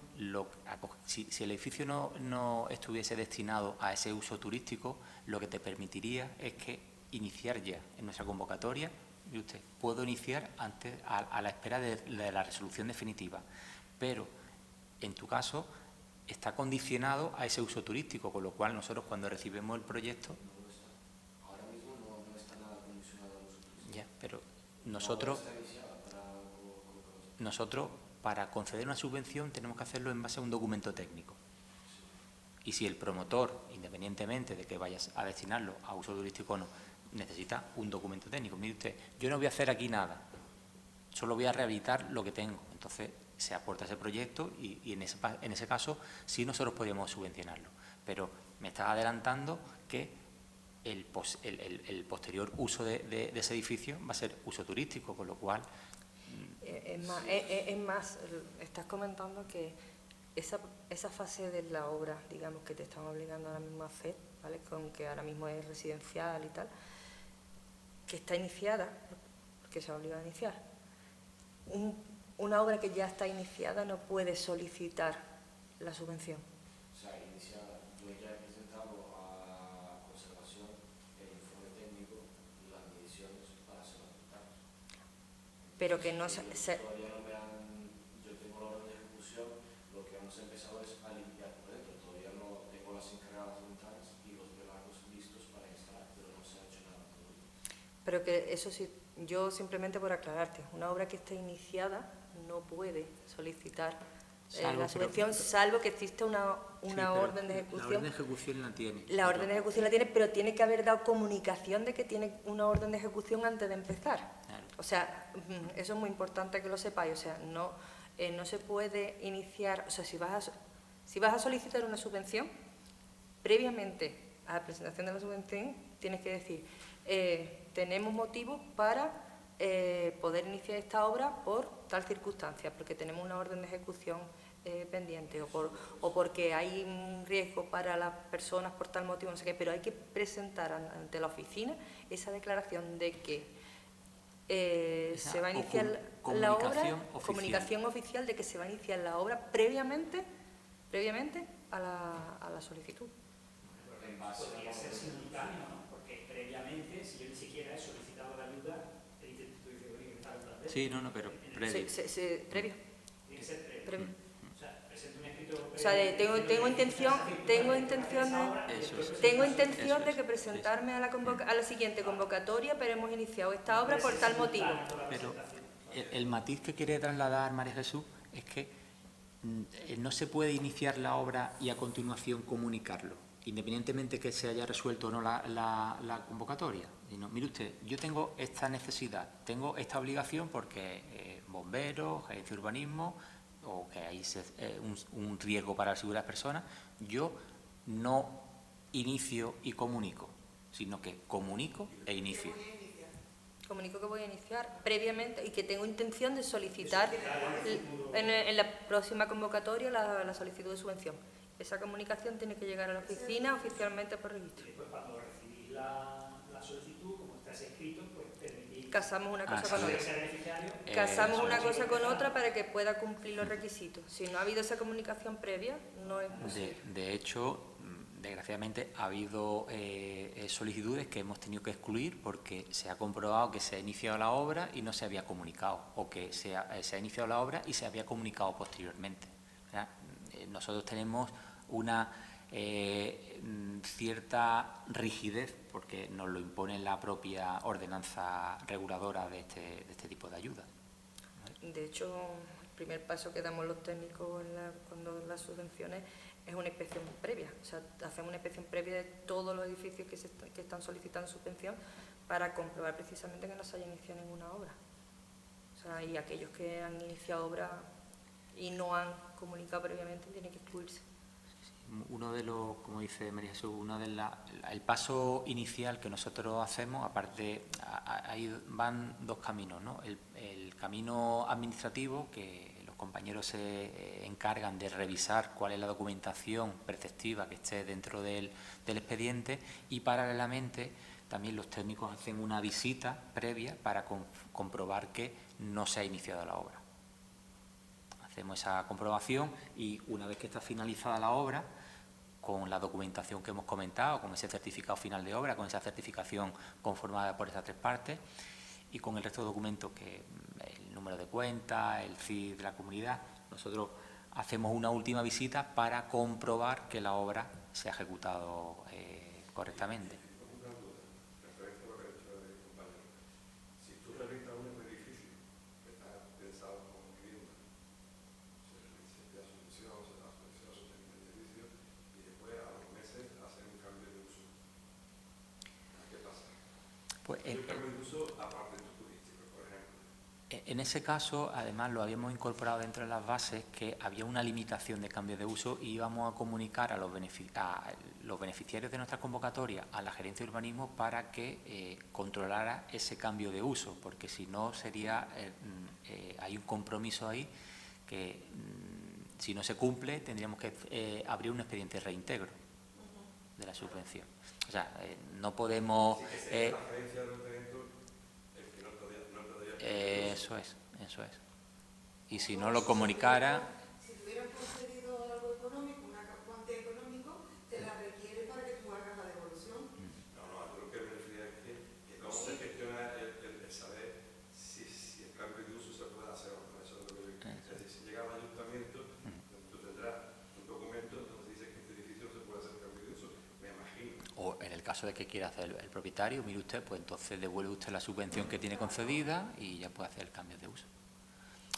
si el edificio no estuviese destinado a ese uso turístico, lo que te permitiría es que iniciar ya en nuestra convocatoria, y usted, puedo iniciar antes a la espera de la resolución definitiva, pero en tu caso está condicionado a ese uso turístico, con lo cual nosotros cuando recibimos el proyecto, No lo está. Ahora mismo no está nada condicionado al uso turístico. ya, pero La nosotros... obra está iniciada para colocar. Nosotros, para conceder una subvención, tenemos que hacerlo en base a un documento técnico. Y si el promotor, independientemente de que vayas a destinarlo a uso turístico o no, necesita un documento técnico. Mire usted, yo no voy a hacer aquí nada, solo voy a rehabilitar lo que tengo. Entonces, se aporta ese proyecto y en ese caso sí nosotros podríamos subvencionarlo. Pero me estás adelantando que el posterior uso de ese edificio va a ser uso turístico, con lo cual... Es más, estás comentando que esa fase de la obra, digamos, que te están obligando ahora mismo a hacer, ¿vale? Con que ahora mismo es residencial y tal, que está iniciada, porque se ha obligado a iniciar. Una obra que ya está iniciada no puede solicitar la subvención. O sea, iniciada. Yo ya he presentado a conservación el informe técnico y las mediciones para hacer las ventanas. Pero que no Todavía no me han... Yo tengo la orden de ejecución, lo que hemos empezado es a limpiar por dentro. Todavía no tengo las encargadas ventanas y los velacos listos para instalar, pero no se ha hecho nada todavía. Pero que eso sí, yo simplemente por aclararte, una obra que esté iniciada no puede solicitar la subvención, salvo que exista una orden de ejecución. La orden de ejecución la tiene. La orden de ejecución la tiene, pero tiene que haber dado comunicación de que tiene una orden de ejecución antes de empezar. Claro. O sea, eso es muy importante que lo sepáis. O sea, no se puede iniciar, o sea, si vas a solicitar una subvención, previamente a la presentación de la subvención tienes que decir, tenemos motivos para poder iniciar esta obra por tal circunstancia, porque tenemos una orden de ejecución pendiente o porque hay un riesgo para las personas por tal motivo, no sé qué, pero hay que presentar ante la oficina esa declaración de que se va a iniciar la obra, comunicación oficial de que se va a iniciar la obra previamente a la solicitud. Podría ser simultáneo, ¿no? Porque previamente, si yo ni siquiera he solicitado la ayuda, el instituto dice, oye, que está detrás de él. Sí, no, pero previo. Previo. Tiene que ser previo. Previo. O sea, presento un escrito O sea, tengo intención de que presentarme a la siguiente convocatoria, pero hemos iniciado esta obra por tal motivo. Pero el matiz que quiere trasladar María Jesús es que no se puede iniciar la obra y a continuación comunicarlo, independientemente que se haya resuelto o no la convocatoria. Mire usted, yo tengo esta necesidad, tengo esta obligación porque bomberos, agencia de urbanismo, o que hay un riesgo para la seguridad de las personas, yo no inicio y comunico, sino que comunico e inicio. Comunico que voy a iniciar previamente y que tengo intención de solicitar en la próxima convocatoria la solicitud de subvención. Esa comunicación tiene que llegar a la oficina oficialmente por registro. Pues cuando recibís la solicitud, como está escrito, pues casamos una cosa con otra. Casamos una cosa con otra para que pueda cumplir los requisitos. Si no ha habido esa comunicación previa, no es posible. De hecho, desgraciadamente ha habido solicitudes que hemos tenido que excluir porque se ha comprobado que se ha iniciado la obra y no se había comunicado, o que se ha iniciado la obra y se había comunicado posteriormente. Nosotros tenemos una cierta rigidez porque nos lo impone la propia ordenanza reguladora de este tipo de ayudas. De hecho, el primer paso que damos los técnicos cuando las subvenciones es una inspección previa. O sea, hacemos una inspección previa de todos los edificios que están solicitando subvención para comprobar precisamente que no se haya iniciado ninguna obra. O sea, y aquellos que han iniciado obra y no han comunicado previamente tienen que excluirse. Uno de los, como dice María Jesús, el paso inicial que nosotros hacemos, aparte, ahí van dos caminos, ¿no? El camino administrativo, que los compañeros se encargan de revisar cuál es la documentación preceptiva que esté dentro del expediente, y paralelamente también los técnicos hacen una visita previa para comprobar que no se ha iniciado la obra. Hacemos esa comprobación y una vez que está finalizada la obra, con la documentación que hemos comentado, con ese certificado final de obra, con esa certificación conformada por estas tres partes y con el resto de documentos, que el número de cuenta, el CIF de la comunidad, nosotros hacemos una última visita para comprobar que la obra se ha ejecutado correctamente. Pues en ese caso, además, lo habíamos incorporado dentro de las bases, que había una limitación de cambio de uso y íbamos a comunicar a los beneficiarios de nuestra convocatoria a la gerencia de urbanismo para que controlara ese cambio de uso, porque si no sería, hay un compromiso ahí que si no se cumple tendríamos que abrir un expediente de reintegro de la subvención. O sea, no podemos... Eso es. Y si no lo comunicara... Si tuvieran concedido algo económico, una cuantía económica, te la requiere para que tú hagas la devolución. No, yo lo que me refería es que cómo se gestiona el saber si el cambio de uso se puede hacer o no. Eso es lo que es decir, si llega al ayuntamiento, tú tendrás un documento donde dice que este edificio se puede hacer cambio de uso, me imagino. O en el caso de que quiera hacer el propietario, mire usted, pues entonces devuelve usted la subvención que tiene concedida y ya puede hacer el cambio de uso.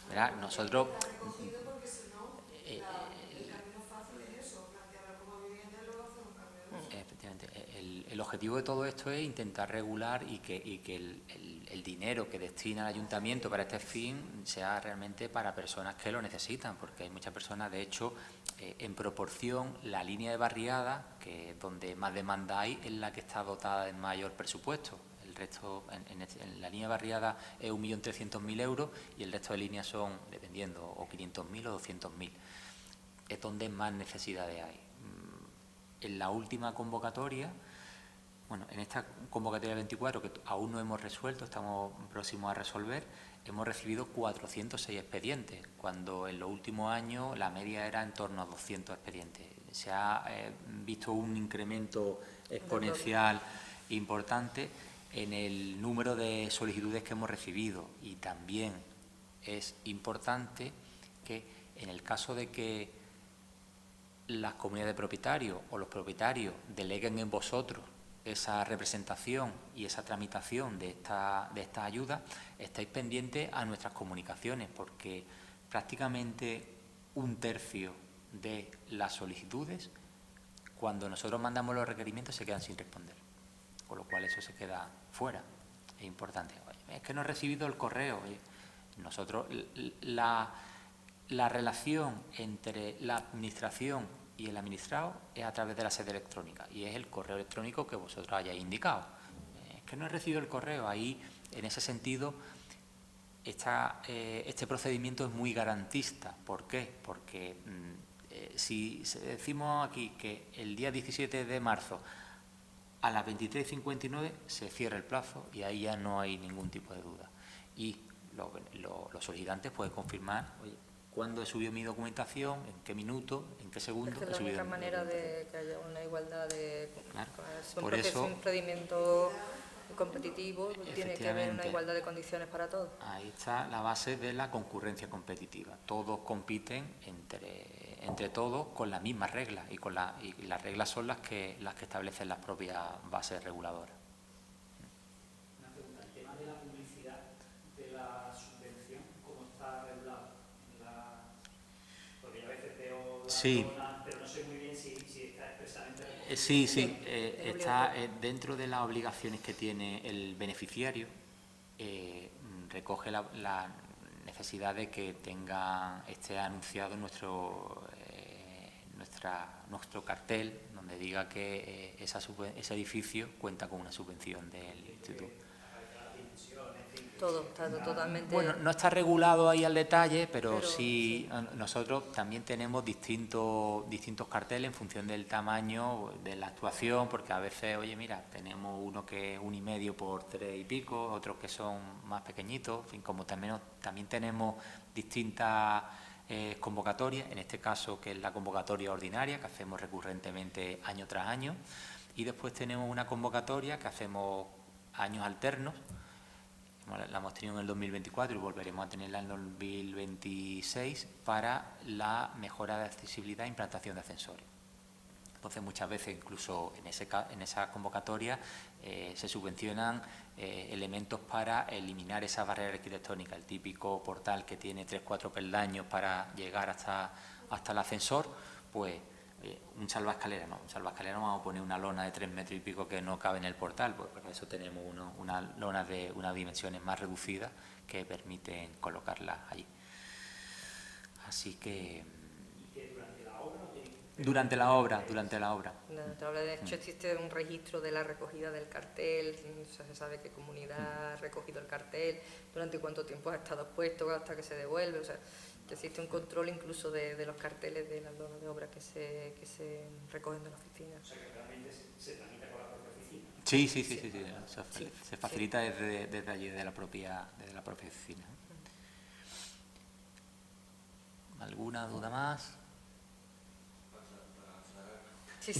Verá, nosotros... Porque si no, el camino fácil es eso, plantearlo como vivienda y luego hacer un cambio de uso. Efectivamente, el objetivo de todo esto es intentar regular y que el dinero que destina el ayuntamiento para este fin sea realmente para personas que lo necesitan, porque hay muchas personas, de hecho, en proporción, la línea de barriada, que es donde más demanda hay, es la que está dotada de mayor presupuesto. El resto, en la línea de barriada es 1.300.000 euros y el resto de líneas son, dependiendo, o 500.000 o 200.000. Es donde más necesidades hay. En la última convocatoria, bueno, en esta convocatoria 24, que aún no hemos resuelto, estamos próximos a resolver, hemos recibido 406 expedientes, cuando en los últimos años la media era en torno a 200 expedientes. Se ha visto un incremento exponencial importante en el número de solicitudes que hemos recibido, y también es importante que en el caso de que las comunidades de propietarios o los propietarios deleguen en vosotros esa representación y esa tramitación de esta ayuda, estáis pendientes a nuestras comunicaciones, porque prácticamente 1/3 de las solicitudes, cuando nosotros mandamos los requerimientos, se quedan sin responder, con lo cual eso se queda fuera. Es importante. Oye, es que no he recibido el correo. Oye, nosotros, la relación entre la administración y el administrado es a través de la sede electrónica y es el correo electrónico que vosotros hayáis indicado. Es que no he recibido el correo. Ahí, en ese sentido, este procedimiento es muy garantista. ¿Por qué? Porque si decimos aquí que el día 17 de marzo a las 23:59 se cierra el plazo y ahí ya no hay ningún tipo de duda. Y los solicitantes pueden confirmar, oye, cuándo he subido mi documentación, en qué minuto, en qué segundo Es he subido. la única manera de que haya una igualdad de... Claro. Es un Por eso, procedimiento competitivo, tiene que haber una igualdad de condiciones para todos. Ahí está la base de la concurrencia competitiva. Todos compiten entre todos con las mismas reglas y las reglas son las que establecen las propias bases reguladoras. Una pregunta, el tema de la publicidad de la subvención, ¿cómo está regulado? Porque yo a veces veo la zona, pero no sé muy bien si está expresamente... Sí, está dentro de las obligaciones que tiene el beneficiario, recoge la necesidad de que esté anunciado nuestro cartel, donde diga que ese edificio cuenta con una subvención del instituto. Todo, está totalmente... Bueno, no está regulado ahí al detalle, pero sí, nosotros también tenemos distintos carteles en función del tamaño de la actuación, porque a veces, oye, mira, tenemos uno que es 1,5 por 3 y pico, otros que son más pequeñitos, en fin, como también tenemos distintas convocatorias, en este caso que es la convocatoria ordinaria, que hacemos recurrentemente año tras año, y después tenemos una convocatoria que hacemos años alternos. La hemos tenido en el 2024 y volveremos a tenerla en el 2026 para la mejora de accesibilidad e implantación de ascensores. Entonces, muchas veces, incluso en esa convocatoria, se subvencionan elementos para eliminar esa barrera arquitectónica, el típico portal que tiene 3-4 peldaños para llegar hasta el ascensor, pues un salvaescalera no, vamos a poner una lona de 3 metros y pico que no cabe en el portal, pues para eso tenemos una lona de unas dimensiones más reducidas que permiten colocarlas allí. Así que... Durante la obra. Durante la obra, de hecho, existe un registro de la recogida del cartel, o sea, se sabe qué comunidad ha recogido el cartel, durante cuánto tiempo ha estado expuesto, hasta que se devuelve, o sea, que existe un control incluso de los carteles de las lonas de obra que se recogen de la oficina. O sea, que realmente se tramita con la propia oficina. Sí. Se facilita desde allí, desde la propia oficina. ¿Alguna duda más? Sí.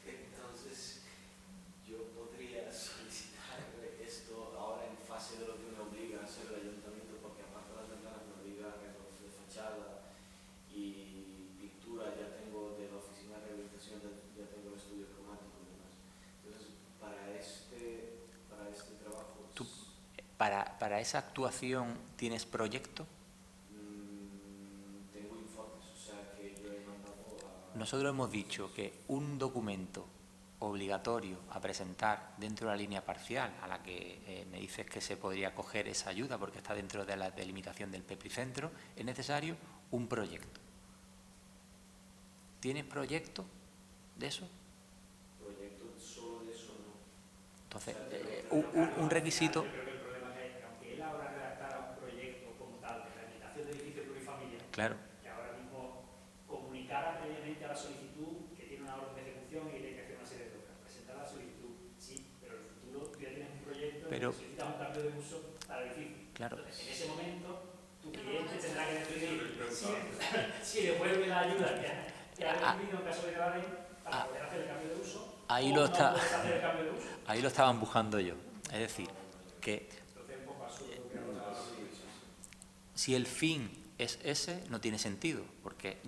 Entonces, yo podría solicitar esto ahora en fase de lo que me obliga a hacer el ayuntamiento, porque aparte de las ventanas me obliga a reconocer fachada y pintura, ya tengo de la oficina de rehabilitación, ya tengo el estudio cromático y demás. Entonces, para este trabajo... ¿Tú, para esa actuación tienes proyecto? Nosotros hemos dicho que un documento obligatorio a presentar dentro de la línea parcial, a la que me dices que se podría coger esa ayuda porque está dentro de la delimitación del Pepricentro, es necesario un proyecto. ¿Tienes proyecto de eso? Proyecto solo de eso no. Entonces, un requisito... Yo creo que el problema es que aunque él ahora redactara un proyecto como tal de rehabilitación de edificio plurifamiliar, Claro. que ahora mismo comunicara previamente a la solicitud que tiene una orden de ejecución y tiene que hacer una serie de obras. Presentar la solicitud, sí, pero en el futuro tú ya tienes un proyecto que solicitas un cambio de uso para el edificio. Claro. Entonces, en ese momento, tu cliente tendrá que decidir si devuelve la ayuda que ha recibido en caso de que la den para poder hacer el cambio de uso. Ahí o lo no está. puedes hacer el cambio de uso. Ahí lo estaba empujando yo. Es decir, que si el fin ese no tiene sentido, porque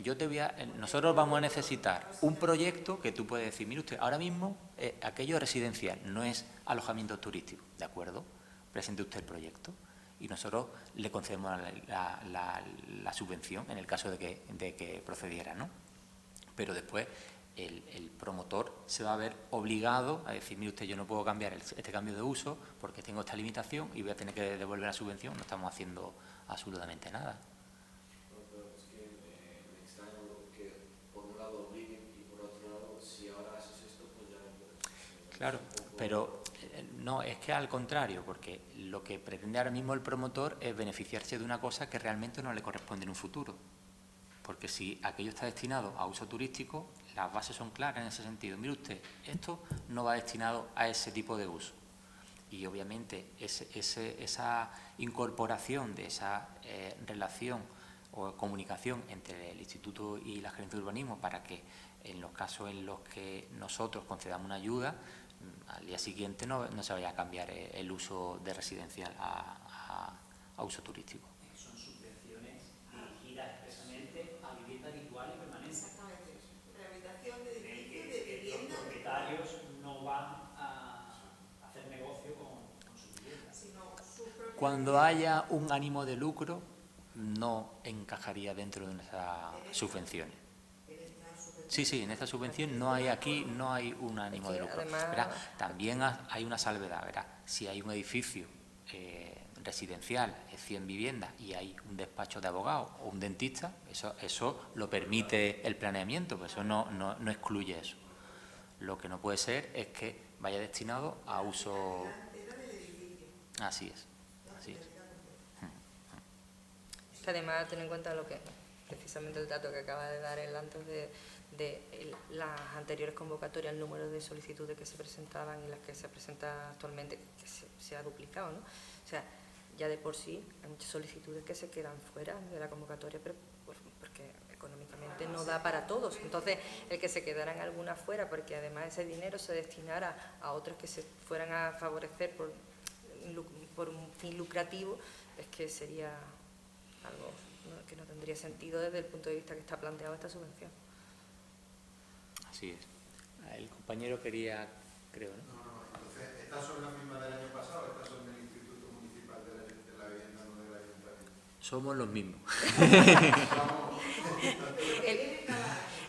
nosotros vamos a necesitar un proyecto que tú puedes decir, mire usted, ahora mismo aquello residencial, no es alojamiento turístico, ¿de acuerdo? Presente usted el proyecto y nosotros le concedemos la subvención en el caso de que procediera, ¿no? Pero después el promotor se va a ver obligado a decir, mire usted, yo no puedo cambiar este cambio de uso porque tengo esta limitación y voy a tener que devolver la subvención, no estamos haciendo absolutamente nada. Pero es que me extraña que por un lado obliguen y por otro lado, si ahora haces esto, pues ya no puedes. Claro, pero no, es que al contrario, porque lo que pretende ahora mismo el promotor es beneficiarse de una cosa que realmente no le corresponde en un futuro. Porque si aquello está destinado a uso turístico, las bases son claras en ese sentido. Mire usted, esto no va destinado a ese tipo de uso. Y obviamente esa incorporación de esa relación o comunicación entre el Instituto y la Gerencia de Urbanismo para que en los casos en los que nosotros concedamos una ayuda, al día siguiente no se vaya a cambiar el uso de residencial a uso turístico. Son subvenciones dirigidas expresamente a vivienda habitual y permanente. Exactamente. Rehabilitación de edificios, de Los vivienda. propietarios no van a hacer negocio con sus viviendas. Sino su propia Cuando haya un ánimo de lucro, no encajaría dentro de nuestras subvenciones. Sí, en esta subvención no hay un ánimo de lucro. Además, Verá, también hay una salvedad, verá, si hay un edificio residencial, 100 viviendas, y hay un despacho de abogados o un dentista, eso lo permite el planeamiento, pues eso no excluye eso. Lo que no puede ser es que vaya destinado a uso. Así es. Que además, ten en cuenta lo que precisamente el dato que acaba de dar él antes de las anteriores convocatorias, el número de solicitudes que se presentaban y las que se presentan actualmente, que se ha duplicado, ¿no? O sea, ya de por sí hay muchas solicitudes que se quedan fuera de la convocatoria, pero porque económicamente no da para todos. Entonces, el que se quedaran algunas fuera, porque además ese dinero se destinara a otros que se fueran a favorecer por un fin lucrativo, es que sería algo que no tendría sentido desde el punto de vista que está planteado esta subvención. Así es. El compañero quería, creo, ¿no? No. Entonces, ¿estas son las mismas del año pasado o estas son del Instituto Municipal de la Vivienda, no del Ayuntamiento? Somos los mismos.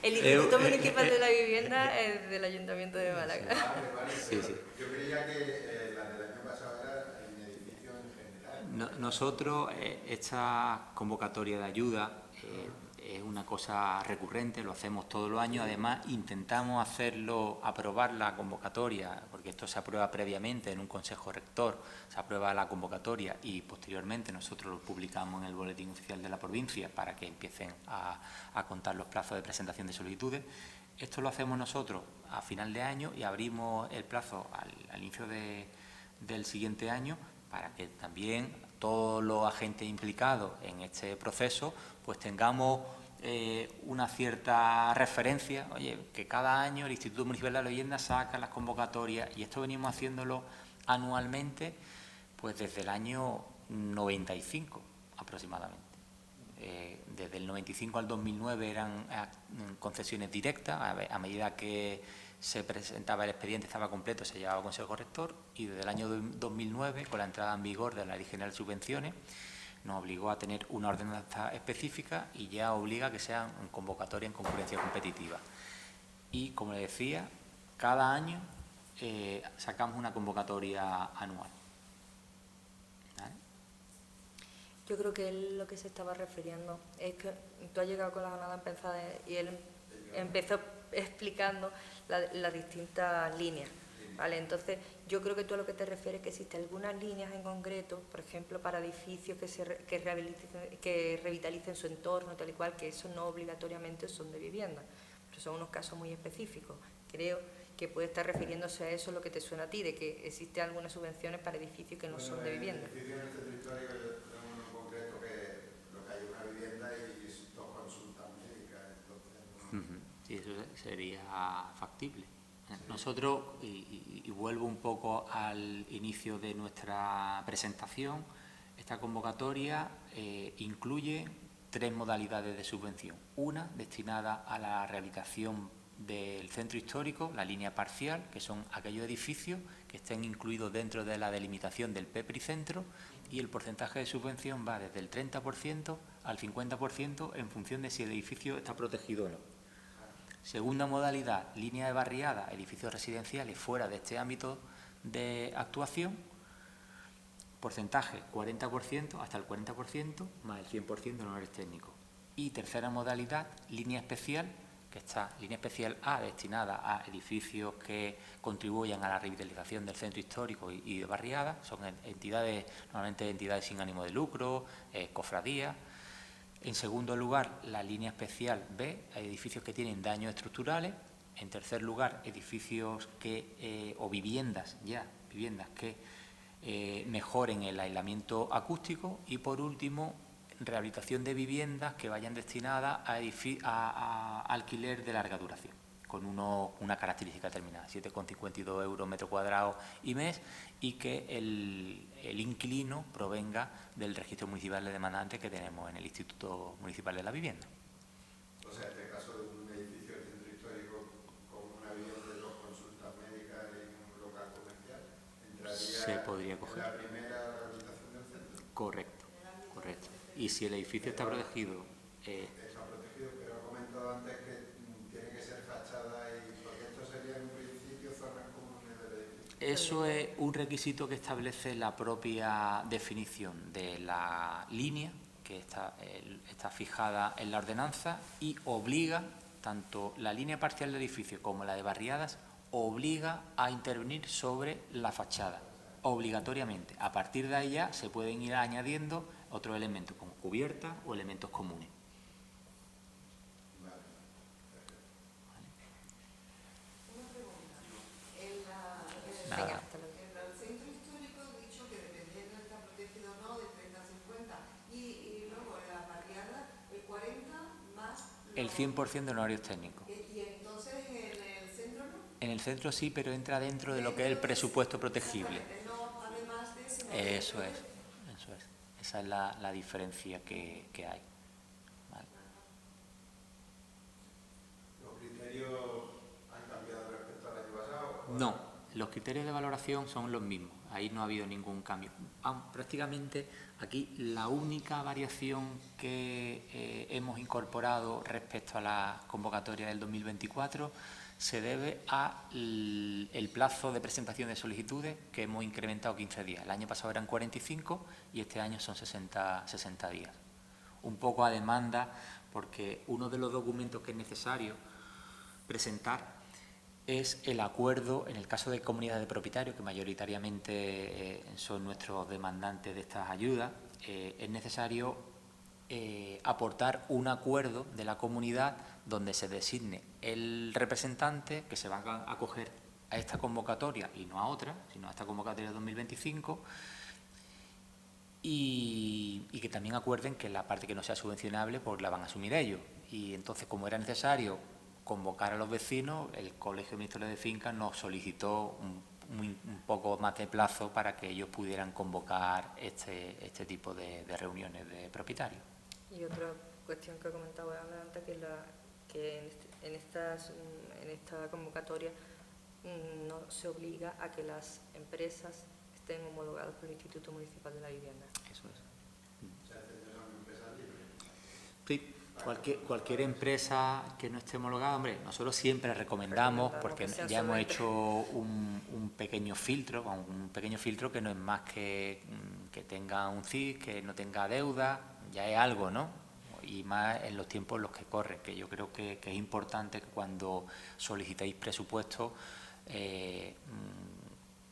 El Instituto Municipal de la Vivienda es del Ayuntamiento de Málaga. Vale. Sí. Yo creía que la del año pasado era en edificio en general. Nosotros, esta convocatoria de ayuda es una cosa recurrente, lo hacemos todos los años. Además, intentamos aprobar la convocatoria, porque esto se aprueba previamente en un consejo rector, se aprueba la convocatoria y posteriormente nosotros lo publicamos en el boletín oficial de la provincia para que empiecen a contar los plazos de presentación de solicitudes. Esto lo hacemos nosotros a final de año y abrimos el plazo al inicio del siguiente año para que también todos los agentes implicados en este proceso pues tengamos una cierta referencia. Oye, que cada año el Instituto Municipal de la Vivienda saca las convocatorias y esto venimos haciéndolo anualmente pues desde el año 95 aproximadamente. Desde el 95 al 2009 eran concesiones directas, a medida que se presentaba el expediente, estaba completo, se llevaba a Consejo Rector, y desde el año 2009, con la entrada en vigor de la Ley General de Subvenciones, nos obligó a tener una ordenanza específica y ya obliga a que sean convocatorias en concurrencia competitiva. Y, como le decía, cada año sacamos una convocatoria anual. ¿Vale? Yo creo que él lo que se estaba refiriendo es que tú has llegado con la jornada empezada y él empezó explicando las distintas líneas, ¿vale? Entonces, yo creo que tú a lo que te refieres es que existen algunas líneas en concreto, por ejemplo, para edificios que revitalicen su entorno, tal y cual, que eso no obligatoriamente son de vivienda, pero son unos casos muy específicos. Creo que puede estar refiriéndose a eso lo que te suena a ti, de que existen algunas subvenciones para edificios que no son de vivienda. Edificios en el centro histórico, yo tengo uno en concreto que lo que hay es una vivienda y dos consultas médicas, entonces... Sí, eso sería factible. Nosotros, y vuelvo un poco al inicio de nuestra presentación, esta convocatoria incluye 3 modalidades de subvención. Una destinada a la rehabilitación del centro histórico, la línea parcial, que son aquellos edificios que estén incluidos dentro de la delimitación del PEPRI-centro, y el porcentaje de subvención va desde el 30% al 50% en función de si el edificio está protegido o no. Segunda modalidad, línea de barriada, edificios residenciales fuera de este ámbito de actuación, porcentaje 40%, hasta el 40%, más el 100% de honores técnicos. Y tercera modalidad, línea especial, que está línea especial A, destinada a edificios que contribuyan a la revitalización del centro histórico y de barriada. Son entidades, normalmente entidades sin ánimo de lucro, cofradías. En segundo lugar, la línea especial B, edificios que tienen daños estructurales. En tercer lugar, edificios que, o viviendas que mejoren el aislamiento acústico. Y por último, rehabilitación de viviendas que vayan destinadas a alquiler de larga duración, con una característica determinada, 7,52 euros metro cuadrado y mes, y que el inquilino provenga del registro municipal de demandantes que tenemos en el Instituto Municipal de la Vivienda. O sea, en este caso de un edificio del centro histórico con una vivienda de 2 consultas médicas en un local comercial, entraría Se podría coger. en la primera rehabilitación del centro. Correcto, correcto. Y si el edificio está protegido... Está protegido, pero ha comentado antes que tiene que ser fachada y porque esto sería en principio zonas comunes del edificio. Eso es un requisito que establece la propia definición de la línea, que está fijada en la ordenanza, y obliga, tanto la línea parcial del edificio como la de barriadas, obliga a intervenir sobre la fachada, obligatoriamente. A partir de ahí ya se pueden ir añadiendo otros elementos, como cubiertas o elementos comunes. Nada. En el centro histórico he dicho que dependiendo de estar protegido o no, de 30 a 50, y luego en la barriada el 40 más... El 100% de honorarios técnicos. Y entonces en el centro no. En el centro sí, pero entra dentro de lo que es el presupuesto protegible. No, además de ese... Eso es. Esa es la diferencia que hay. Vale. ¿Los criterios han cambiado respecto al año pasado? No, los criterios de valoración son los mismos. Ahí no ha habido ningún cambio. Prácticamente aquí la única variación que hemos incorporado respecto a la convocatoria del 2024 se debe al plazo de presentación de solicitudes, que hemos incrementado 15 días. El año pasado eran 45 y este año son 60 días. Un poco a demanda, porque uno de los documentos que es necesario presentar es el acuerdo, en el caso de comunidades de propietarios, que mayoritariamente son nuestros demandantes de estas ayudas, es necesario aportar un acuerdo de la comunidad donde se designe el representante que se va a acoger a esta convocatoria y no a otra, sino a esta convocatoria de 2025, y que también acuerden que la parte que no sea subvencionable pues la van a asumir ellos. Y entonces, como era necesario convocar a los vecinos, el Colegio de Ministros de Fincas nos solicitó un poco más de plazo para que ellos pudieran convocar este tipo de reuniones de propietarios. Y otra cuestión que comentaba antes, que en esta convocatoria no se obliga a que las empresas estén homologadas por el Instituto Municipal de la Vivienda. Eso es. O sea, son empresas libres. Sí. Cualquier empresa que no esté homologada, hombre, nosotros siempre recomendamos, porque ya hemos hecho un pequeño filtro que no es más que tenga un CIF, que no tenga deuda, ya es algo, ¿no? Y más en los tiempos en los que corren, que yo creo que es importante que cuando solicitéis presupuestos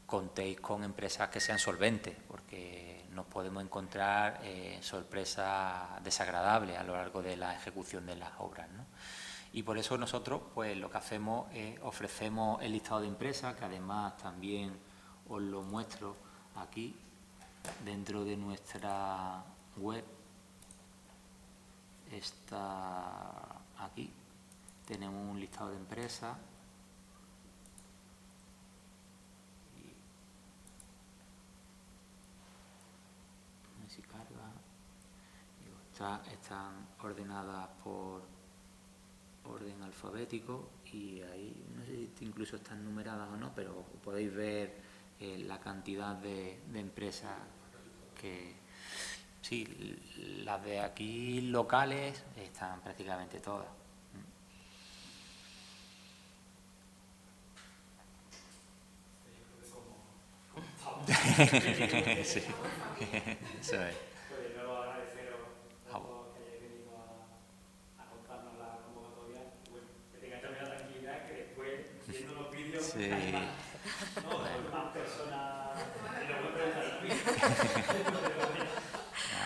contéis con empresas que sean solventes, porque nos podemos encontrar sorpresas desagradables a lo largo de la ejecución de las obras, ¿no? Y por eso nosotros pues lo que hacemos es ofrecemos el listado de empresas, que además también os lo muestro aquí dentro de nuestra web. Está aquí, tenemos un listado de empresas. Si carga, digo, están ordenadas por orden alfabético y ahí no sé si incluso están numeradas o no, pero podéis ver la cantidad de empresas que... Sí, las de aquí locales están prácticamente todas. Sí, eso es. Pues de nuevo agradeceros a todos que hayáis venido a contarnos la convocatoria. Bueno, que tengáis también la tranquilidad que después, viendo los vídeos, Sí. hay más personas y nos preguntan.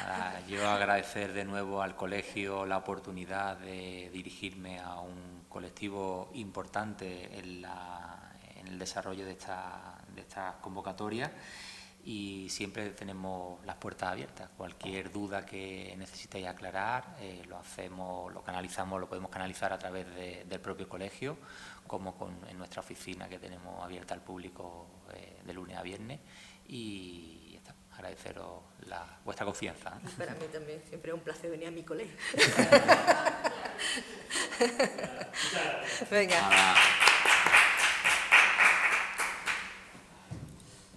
Nada, yo agradecer de nuevo al colegio la oportunidad de dirigirme a un colectivo importante en el desarrollo de esta convocatoria, y siempre tenemos las puertas abiertas. Cualquier duda que necesitéis aclarar, lo canalizamos, lo podemos canalizar a través del propio colegio, como en nuestra oficina que tenemos abierta al público de lunes a viernes, y ya está. Agradeceros vuestra confianza. Para mí también, siempre es un placer venir a mi colegio. Venga.